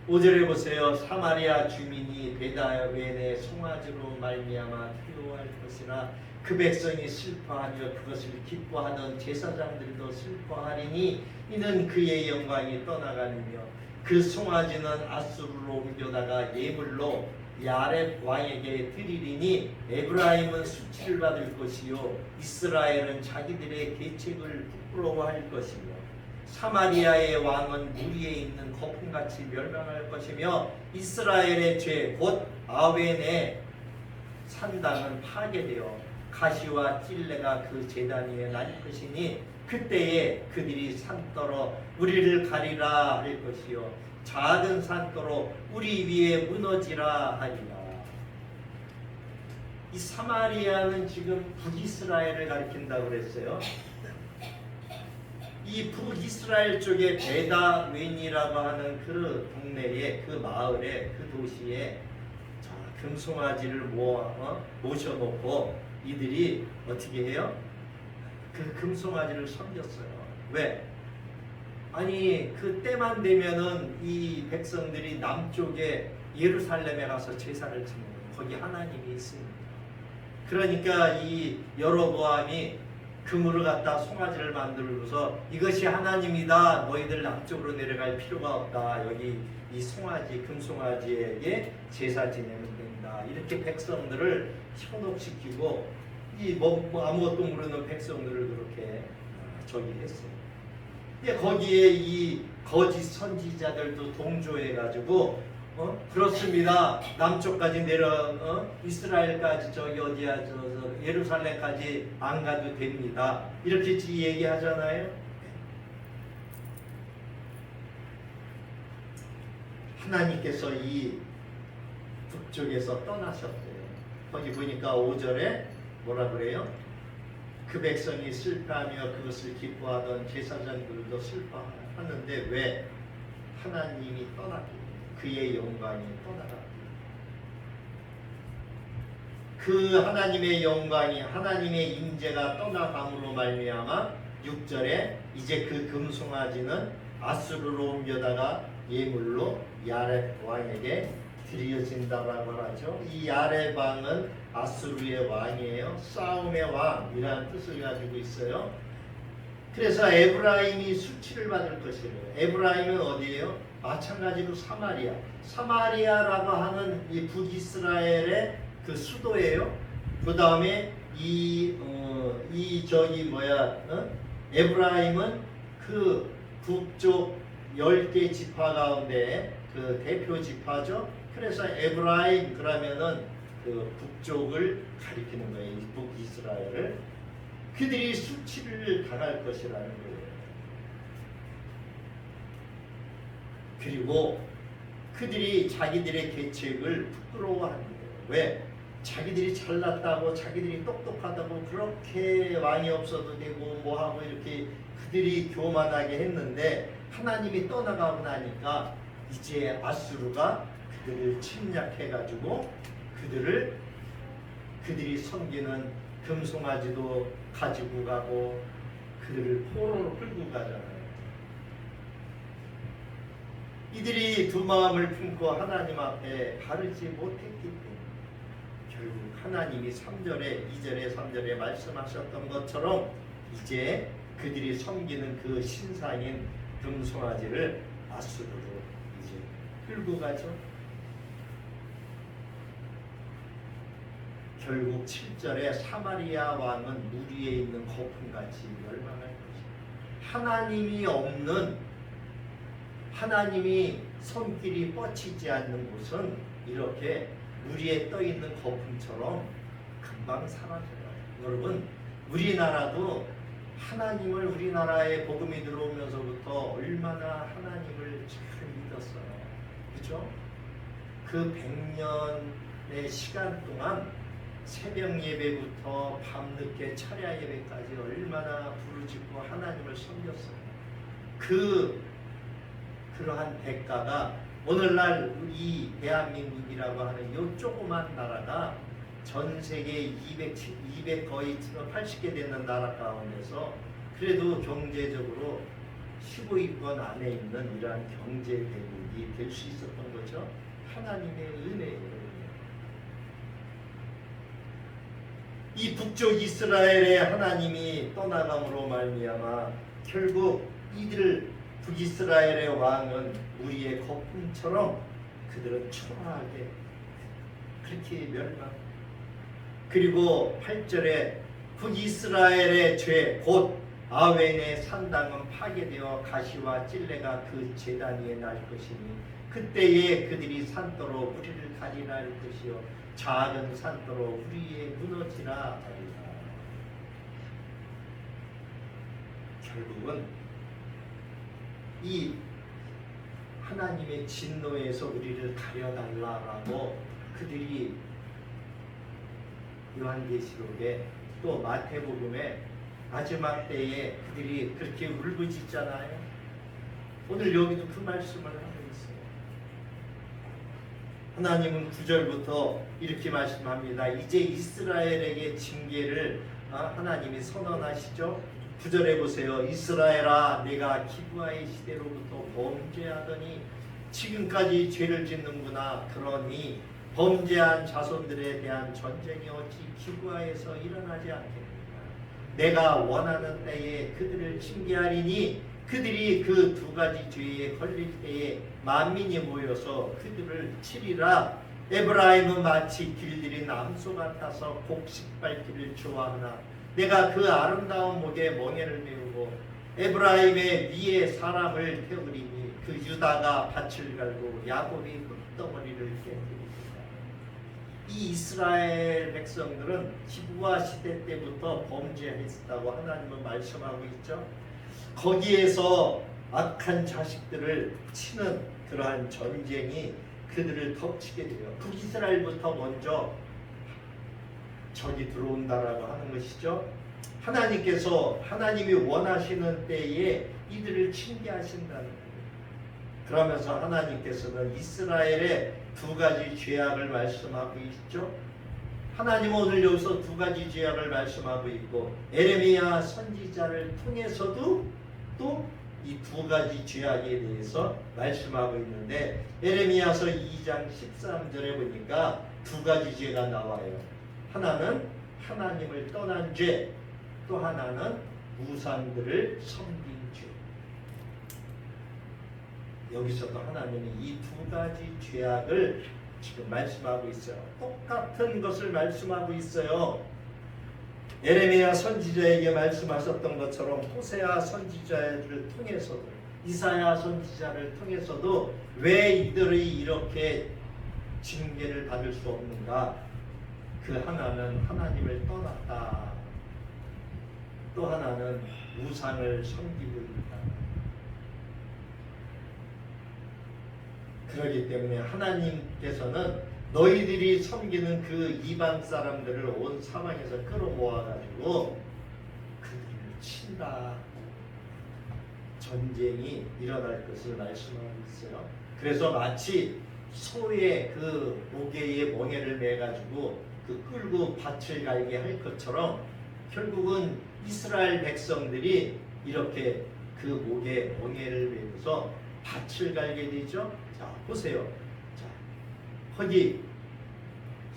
5절에 보세요. 사마리아 주민이 베다웬의 송아지로 말미암아 두려워할 것이나 그 백성이 슬퍼하며 그것을 기뻐하던 제사장들도 슬퍼하리니 이는 그의 영광이 떠나가느며 그 송아지는 아수르로 옮겨다가 예물로 야렙 왕에게 드리리니 에브라임은 수치를 받을 것이요 이스라엘은 자기들의 계책을 부끄러워할 것이며 사마리아의 왕은 무리에 있는 거품같이 멸망할 것이며 이스라엘의 죄 곧 아웬의 산당은 파괴되어 가시와 찔레가 그 제단 위에 날 것이니 그때에 그들이 산더러 우리를 가리라 할 것이요 작은 산더러 우리 위에 무너지라 하리라. 이 사마리아는 지금 북이스라엘을 가리킨다고 그랬어요. 이 북이스라엘 쪽에 베다웬이라고 하는 그 동네에, 그 마을에, 그 도시에 금송아지를 모셔놓고 이들이 어떻게 해요? 그 금송아지를 섬겼어요. 왜? 아니 그 때만 되면은 이 백성들이 남쪽에 예루살렘에 가서 제사를 지는 거예요. 거기 하나님이 있습니다. 그러니까 이 여로보암이 금으로 갖다 송아지를 만들고서 이것이 하나님이다. 너희들 남쪽으로 내려갈 필요가 없다. 여기 이 송아지, 금송아지에게 제사 지내면 된다. 이렇게 백성들을 현혹시키고 이 아무것도 모르는 백성들을 그렇게 저기 했어요. 근데 거기에 이 거짓 선지자들도 동조해가지고 그렇습니다. 남쪽까지 이스라엘까지 저기 어디야 저 예루살렘까지 안 가도 됩니다. 이렇게 얘기하잖아요. 하나님께서 이 북쪽에서 떠나셨대요. 거기 보니까 5절에 뭐라 그래요? 그 백성이 슬퍼하며 그것을 기뻐하던 제사장들도 슬퍼하는데 왜? 하나님이 떠났기 그의 영광이 떠나갔기. 그 하나님의 영광이 하나님의 임재가 떠나감으로 말미암아 6절에 이제 그 금송아지는 아수르로 옮겨다가 예물로 야렙 왕에게 드려진다라고 하죠. 이 야렙 왕은 아수르의 왕이에요. 싸움의 왕이라는 뜻을 가지고 있어요. 그래서 에브라임이 수치를 받을 것이래요. 에브라임은 어디예요? 마찬가지로 사마리아라고 하는 이 북이스라엘의 그 수도예요. 그 다음에 에브라임은 그 북쪽 10개 지파 가운데 그 대표 지파죠. 그래서 에브라임 그러면은 그 북쪽을 가리키는 거예요. 이 북이스라엘을. 그들이 수치를 당할 것이라는 거예요. 그리고 그들이 자기들의 계책을 부끄러워하는 거예요. 왜? 자기들이 잘났다고 자기들이 똑똑하다고 그렇게 왕이 없어도 되고 뭐하고 이렇게 그들이 교만하게 했는데 하나님이 떠나가고 나니까 이제 아수르가 그들을 침략해가지고 그들이 섬기는 금송아지도 가지고 가고 그들을 포로로 끌고 가잖아요. 이들이 두 마음을 품고 하나님 앞에 바르지 못했기 때문에 결국 하나님이 3절에 2절에 3절에 말씀하셨던 것처럼 이제 그들이 섬기는 그 신상인 금송아지를 아수르로 이제 끌고 가죠. 결국 7절에 사마리아 왕은 물 위에 있는 거품같이 멸망할 것이다. 하나님이 없는, 하나님이 손길이 뻗치지 않는 곳은 이렇게 물 위에 떠 있는 거품처럼 금방 사라져요. 여러분, 우리나라도 하나님을, 우리나라에 복음이 들어오면서부터 얼마나 하나님을 잘 믿었어요. 그렇죠? 그 100년의 시간 동안 새벽 예배부터 밤늦게 차례 예배까지 얼마나 부르짖고 하나님을 섬겼어요. 그러한 대가가 오늘날 이 대한민국이라고 하는 이 조그만 나라가 전 세계 200 거의 80개 되는 나라 가운데서 그래도 경제적으로 15위권 안에 있는 이러한 경제 대국이 될 수 있었던 거죠. 하나님의 은혜예요. 이 북쪽 이스라엘의 하나님이 떠나감으로 말미암아 결국 이들 북이스라엘의 왕은 우리의 거품처럼 그들은 초라하게 그렇게 멸망. 그리고 8절에 북이스라엘의 죄 곧 아웬의 산당은 파괴되어 가시와 찔레가 그 제단 위에 날 것이니 그때에 그들이 산더러 우리를 가리라 할 것이요 작은 산더러 우리의 무너지라 하리라. 결국은 이 하나님의 진노에서 우리를 가려달라고 그들이 요한계시록에 또 마태복음에 마지막 때에 그들이 그렇게 울부짖잖아요. 오늘 여기도 그 말씀을 하고 있어요. 하나님은 9절부터 이렇게 말씀합니다. 이제 이스라엘에게 징계를 하나님이 선언하시죠. 9절에 보세요. 이스라엘아, 내가 기브아의 시대로부터 범죄하더니 지금까지 죄를 짓는구나. 그러니 범죄한 자손들에 대한 전쟁이 어찌 기브아에서 일어나지 않겠느냐. 내가 원하는 때에 그들을 징계하리니 그들이 그 두 가지 죄에 걸릴 때에 만민이 모여서 그들을 치리라. 에브라임은 마치 길들이 남소 같아서 곡식 밟기를 좋아하나 내가 그 아름다운 목에 멍에를 메우고 에브라임의 위에 사람을 태우리니 그 유다가 밭을 갈고 야곱이 흙덩어리를 깨뜨리리라. 이 이스라엘 백성들은 기브아 시대 때부터 범죄했다고 하나님은 말씀하고 있죠. 거기에서 악한 자식들을 치는 그러한 전쟁이 그들을 덮치게 돼요. 북이스라엘부터 먼저 적이 들어온다라고 하는 것이죠. 하나님께서 하나님이 원하시는 때에 이들을 징계하신다는 거예요. 그러면서 하나님께서는 이스라엘의 두 가지 죄악을 말씀하고 있죠. 하나님은 오늘 여기서 두 가지 죄악을 말씀하고 있고 에레미야 선지자를 통해서도 또 이 두 가지 죄악에 대해서 말씀하고 있는데 에레미야서 2장 13절에 보니까 두 가지 죄가 나와요. 하나는 하나님을 떠난 죄, 또 하나는 우상들을 섬긴 죄. 여기서도 하나님이 이 두 가지 죄악을 지금 말씀하고 있어요. 똑같은 것을 말씀하고 있어요. 에레미야 선지자에게 말씀하셨던 것처럼 호세아 선지자를 통해서도 이사야 선지자를 통해서도 왜 이들이 이렇게 징계를 받을 수 없는가? 그 하나는 하나님을 떠났다. 또 하나는 우상을 섬기고 있다. 그렇기 때문에 하나님께서는 너희들이 섬기는 그 이방 사람들을 온 사방에서 끌어모아가지고 그들을 친다. 전쟁이 일어날 것을 말씀하고 있어요. 그래서 마치 소의 그 목에에 멍에를 매가지고 그 끌고 밭을 갈게 할 것처럼 결국은 이스라엘 백성들이 이렇게 그 목에 멍에를 매면서 밭을 갈게 되죠. 자, 보세요. 자, 거기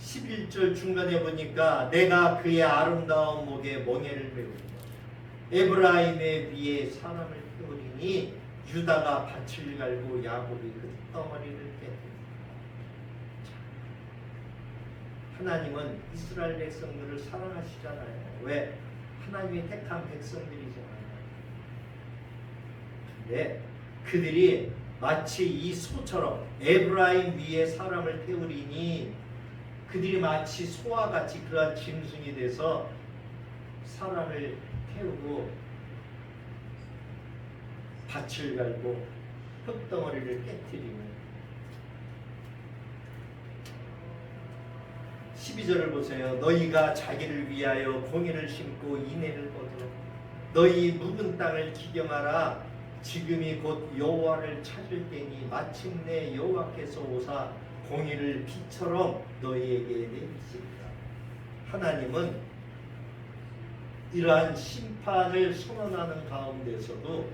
11절 중간에 보니까 내가 그의 아름다운 목에 멍에를 메우고 에브라임의 위에 사람을 태우리니 유다가 밭을 갈고 야곱이 그 덩어리를 깨뜨린다. 하나님은 이스라엘 백성들을 사랑하시잖아요. 왜? 하나님이 택한 백성들이잖아요. 근데 그들이 마치 이 소처럼 에브라임 위에 사람을 태우리니 그들이 마치 소와 같이 그러한 짐승이 돼서 사람을 태우고 밭을 갈고 흙덩어리를 깨뜨리는 12절을 보세요. 너희가 자기를 위하여 공의를 심고 인애를 거두어 너희 묵은 땅을 기경하라. 지금이 곧 여호와를 찾을 때니 마침내 여호와께서 오사 공의를 비처럼 너희에게 내리시리라. 하나님은 이러한 심판을 선언하는 가운데서도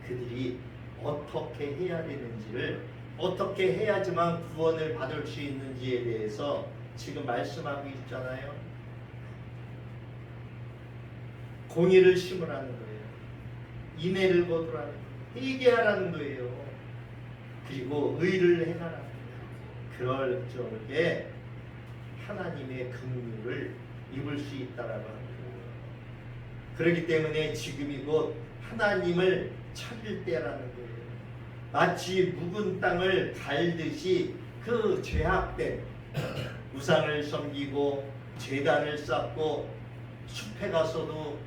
그들이 어떻게 해야 되는지를, 어떻게 해야지만 구원을 받을 수 있는지에 대해서 지금 말씀하고 있잖아요. 공의를 심으라는 거예요. 인애를 거두라는 거예요. 회개하라는 거예요. 그리고 의를 행하라는 거예요. 그럴 적에 하나님의 긍휼을 입을 수 있다라고 하는 거예요. 그렇기 때문에 지금이 곧 하나님을 찾을 때라는 거예요. 마치 묵은 땅을 갈듯이 그 죄악된 우상을 섬기고 제단을 쌓고 숲에 가서도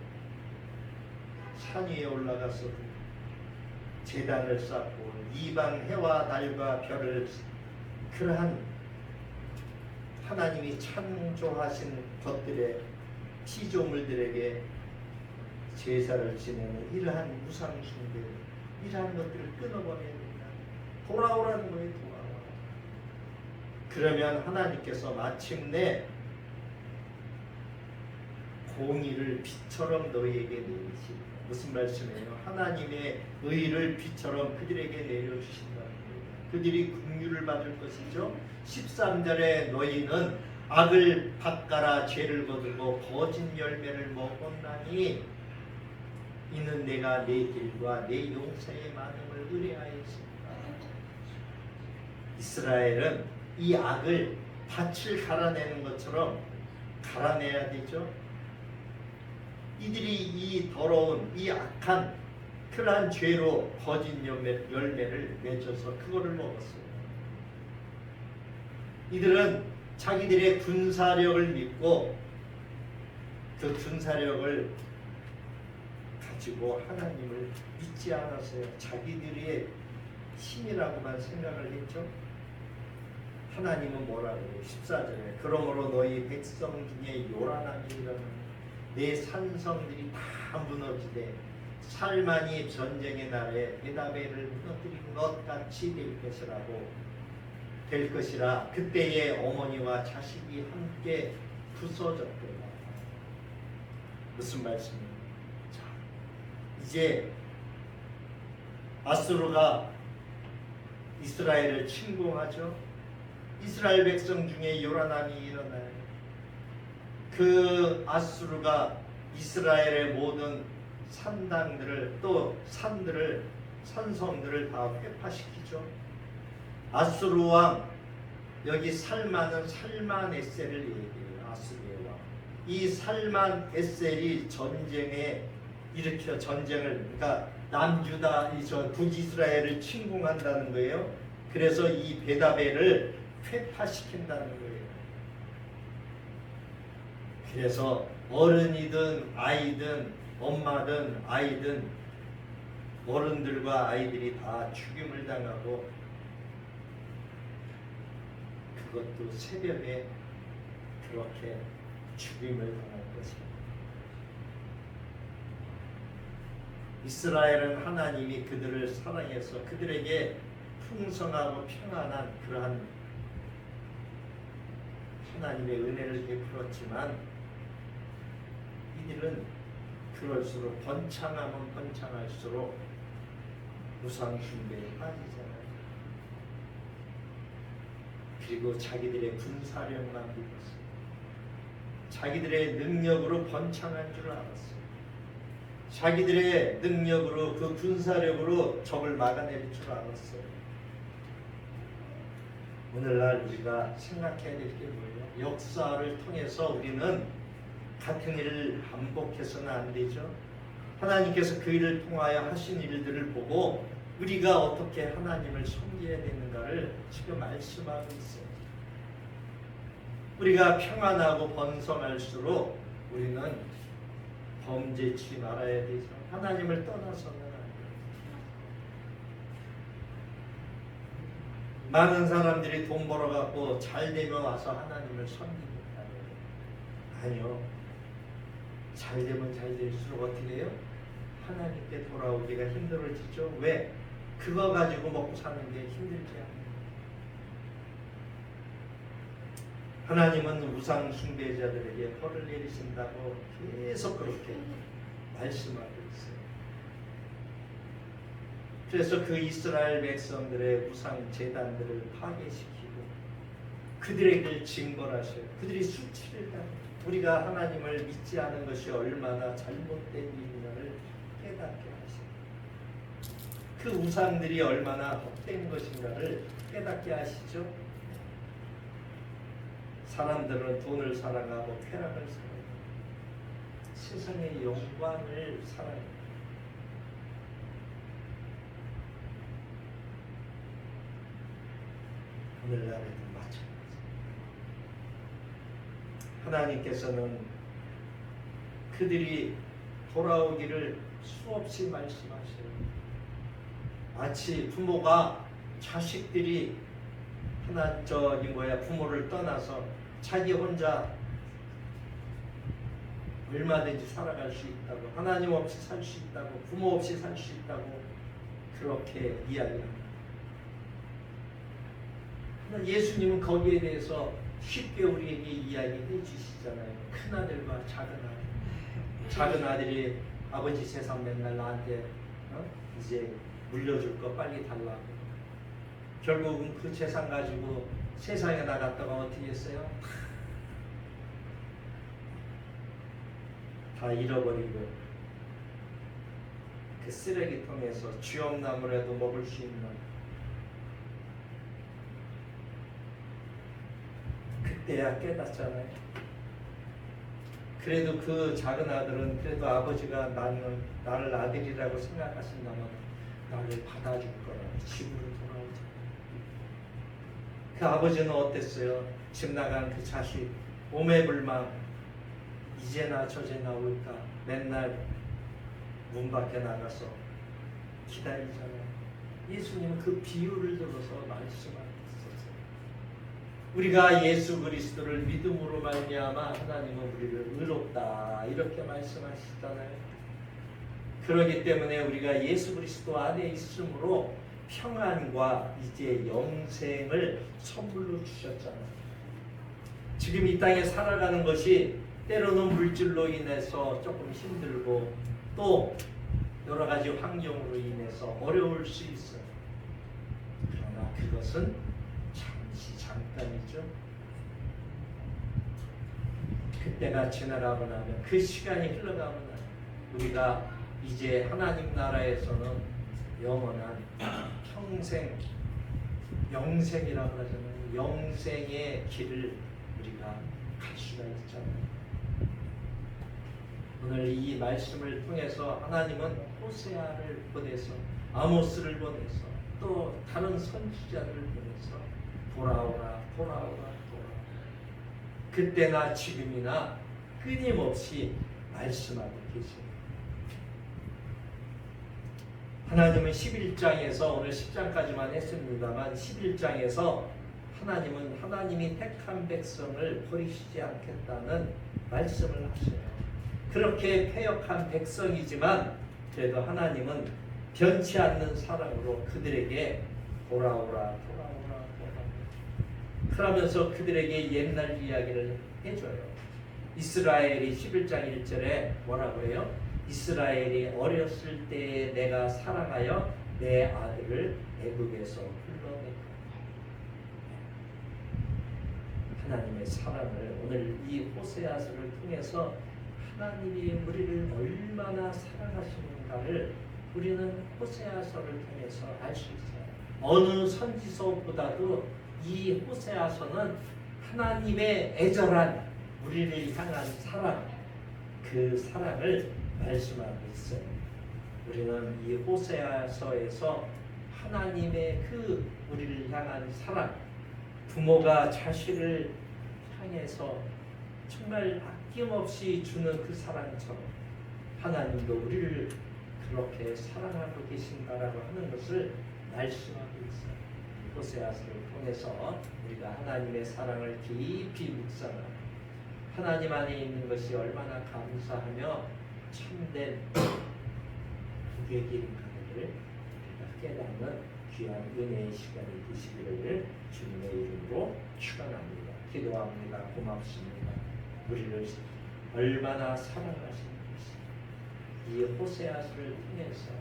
산 위에 올라가서도 제단을 쌓고 이방 해와 달과 별을 그러한 하나님이 창조하신 것들의 피조물들에게 제사를 지내는 이러한 우상숭배, 이러한 것들을 끊어버려야 된다. 돌아오라는 거예요. 돌아와. 그러면 하나님께서 마침내 공의를 빛처럼 너희에게 내리시리라. 무슨 말씀이에요? 하나님의 의를 빛처럼 그들에게 내려주신다는 거예요. 그들이 긍휼을 받을 것이죠. 13절에 너희는 악을 밭가라 죄를 거두고 거짓 열매를 먹었나니 이는 내가 내 길과 내 용서의 많음을 의뢰하였습니다. 이스라엘은 이 악을 밭을 갈아내는 것처럼 갈아내야 되죠. 이들이 이 더러운 이 악한 그러한 죄로 거짓 열매를 맺어서 그거를 먹었어요. 이들은 자기들의 군사력을 믿고 그 군사력을 가지고 하나님을 믿지 않았어요. 자기들의 힘이라고만 생각을 했죠. 하나님은 뭐라고 해요? 14절에 그러므로 너희 백성 중에 요란함이 일어나는 내 산성들이 다 무너지되 살만이 전쟁의 날에 베다벨을 무너뜨린 것 같이 될 것이라. 그때에 어머니와 자식이 함께 부서졌더라. 무슨 말씀이에요? 자, 이제 아수르가 이스라엘을 침공하죠. 이스라엘 백성 중에 요란함이 일어나요. 그 아수르가 이스라엘의 모든 산당들을 또 산들을 산성들을 다 회파시키죠. 아수르 왕 여기 살만은 살만에셀을 얘기해요. 아수르의 왕. 이 살만에셀이 전쟁에 일으켜 전쟁을 그러니까 남유다 북이스라엘을 침공한다는 거예요. 그래서 이 베다벨을 회파시킨다는 거예요. 그래서 어른이든 아이든 엄마든 아이든 어른들과 아이들이 다 죽임을 당하고 그것도 새벽에 그렇게 죽임을 당할 것입니다. 이스라엘은 하나님이 그들을 사랑해서 그들에게 풍성하고 평안한 그러한 하나님의 은혜를 베풀었지만 이들은 그럴수록 번창하면 번창할수록 우상 숭배에 빠지잖아요. 그리고 자기들의 군사력만 믿었어요. 자기들의 능력으로 번창한 줄 알았어요. 자기들의 능력으로 그 군사력으로 적을 막아낼 줄 알았어요. 오늘날 우리가 생각해야 될 게 뭐예요? 역사를 통해서 우리는 같은 일을 반복해서는 안 되죠. 하나님께서 그 일을 통하여 하신 일들을 보고 우리가 어떻게 하나님을 섬겨야 되는가를 지금 말씀하고 있어요. 우리가 평안하고 번성할수록 우리는 범죄치 말아야 되죠. 하나님을 떠나서는 안 돼요. 많은 사람들이 돈 벌어갖고 잘 되면 와서 하나님을 섬깁니다. 아니요. 잘 되면 잘 될수록 어떻게 해요? 하나님께 돌아오기가 힘들어지죠. 왜? 그거 가지고 먹고 사는 게 힘들지 않아요. 하나님은 우상 숭배자들에게 벌을 내리신다고 계속 그렇게 말씀하고 있어요. 그래서 그 이스라엘 백성들의 우상 제단들을 파괴시키고 그들에게 징벌하셔요. 그들이 수치를 당해요. 우리가 하나님을 믿지 않은 것이 얼마나 잘못된 일인가를 깨닫게 하시고 그 우상들이 얼마나 헛된 것인가를 깨닫게 하시죠. 사람들은 돈을 사랑하고 쾌락을 사랑해요. 세상의 영광을 사랑해요. 오늘날에도 마찬가지입니다. 하나님께서는 그들이 돌아오기를 수없이 말씀하셔요. 마치 부모가 자식들이 부모를 떠나서 자기 혼자 얼마든지 살아갈 수 있다고, 하나님 없이 살 수 있다고, 부모 없이 살 수 있다고 그렇게 이야기합니다. 예수님은 거기에 대해서 쉽게 우리에게 이야기해 주시잖아요. 큰아들과 작은아들. 작은아들이 아버지 세상 맨날 나한테 이제 물려줄 거 빨리 달라고. 결국은 그 재산 가지고 세상에 나갔다가 어떻게 했어요? 다 잃어버리고 그 쓰레기통에서 쥐엄나무라도 먹을 수 있는 그때야 깨닫잖아요. 그래도 그 작은 아들은 그래도 아버지가 나를 아들이라고 생각하신다면 나를 받아줄 거라고 집으로 돌아오죠. 그 아버지는 어땠어요? 집 나간 그 자식 오매불망 이제나 저제나 올까 맨날 문 밖에 나가서 기다리잖아요. 예수님은 그 비유를 들어서 말씀하셨어요. 우리가 예수 그리스도를 믿음으로 말미암아 하나님은 우리를 의롭다 이렇게 말씀하시잖아요. 그렇기 때문에 우리가 예수 그리스도 안에 있으므로 평안과 이제 영생을 선물로 주셨잖아요. 지금 이 땅에 살아가는 것이 때로는 물질로 인해서 조금 힘들고 또 여러 가지 환경으로 인해서 어려울 수 있어요. 그러나 그것은 잠깐이죠. 그때가 지나가고 나면 그 시간이 흘러가고 나면 우리가 이제 하나님 나라에서는 영원한 평생 영생이라고 하잖아요. 영생의 길을 우리가 갈 수가 있잖아요. 오늘 이 말씀을 통해서 하나님은 호세아를 보내서 아모스를 보내서 또 다른 선지자를 보내서 돌아오라. 그때나 지금이나 끊임없이 말씀하고 계십니다. 하나님은 11장에서 오늘 10장까지만 했습니다만 11장에서 하나님은 하나님이 택한 백성을 버리시지 않겠다는 말씀을 하셔요. 그렇게 패역한 백성이지만 그래도 하나님은 변치 않는 사랑으로 그들에게 돌아오라. 그러면서 그들에게 옛날 이야기를 해줘요. 이스라엘이 11장 1절에 뭐라고 해요? 이스라엘이 어렸을 때에 내가 사랑하여 내 아들을 애굽에서 불러냈다. 하나님의 사랑을 오늘 이 호세아서를 통해서 하나님이 우리를 얼마나 사랑하시는가를 우리는 호세아서를 통해서 알 수 있어요. 어느 선지서보다도 이 호세아서는 하나님의 애절한 우리를 향한 사랑, 그 사랑을 말씀하고 있어요. 우리는 이 호세아서에서 하나님의 그 우리를 향한 사랑, 부모가 자식을 향해서 정말 아낌없이 주는 그 사랑처럼 하나님도 우리를 그렇게 사랑하고 계신다라고 하는 것을 말씀하고 있어요. 호세아서를 통해서 우리가 하나님의 사랑을 깊이 묵상하고 하나님 안에 있는 것이 얼마나 감사하며 참된 복의 길인가를 우리가 깨닫는 귀한 은혜의 시간이 되시기를 주님의 이름으로 축원합니다. 기도합니다. 고맙습니다. 우리를 얼마나 사랑하시는 것이 이 호세아서를 통해서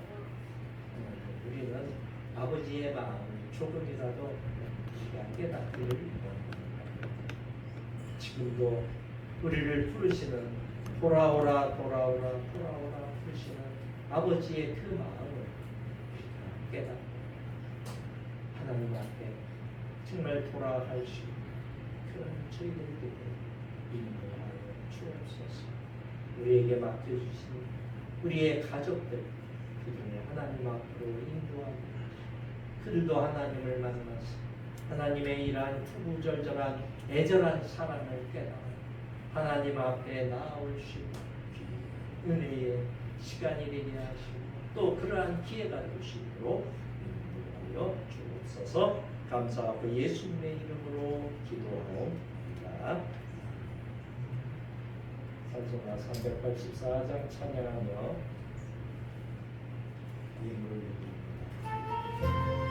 우리는 아버지의 마음을 조금이라도 우리가 깨닫기를 원합니다. 지금도 우리를 부르시는 돌아오라 부르시는 아버지의 그 마음을 우리가 깨닫고 하나님 앞에 정말 돌아갈 수 있는 그런 저희들에게 인도하여 주옵소서. 우리에게 맡겨주신 우리의 가족들 그중에 하나님 앞으로 인도하고 그들도 하나님을 만나서 하나님의 이러한 투구절절한 애절한 사랑을 깨달아 하나님 앞에 나아올 수 있는 은혜의 시간이 되게 하시고 또 그러한 기회가 될 수 있도록 인도하여 주옵소서. 감사하고 예수님의 이름으로 기도하옵니다. 찬송가 384장 찬양하며 예물을 드립니다.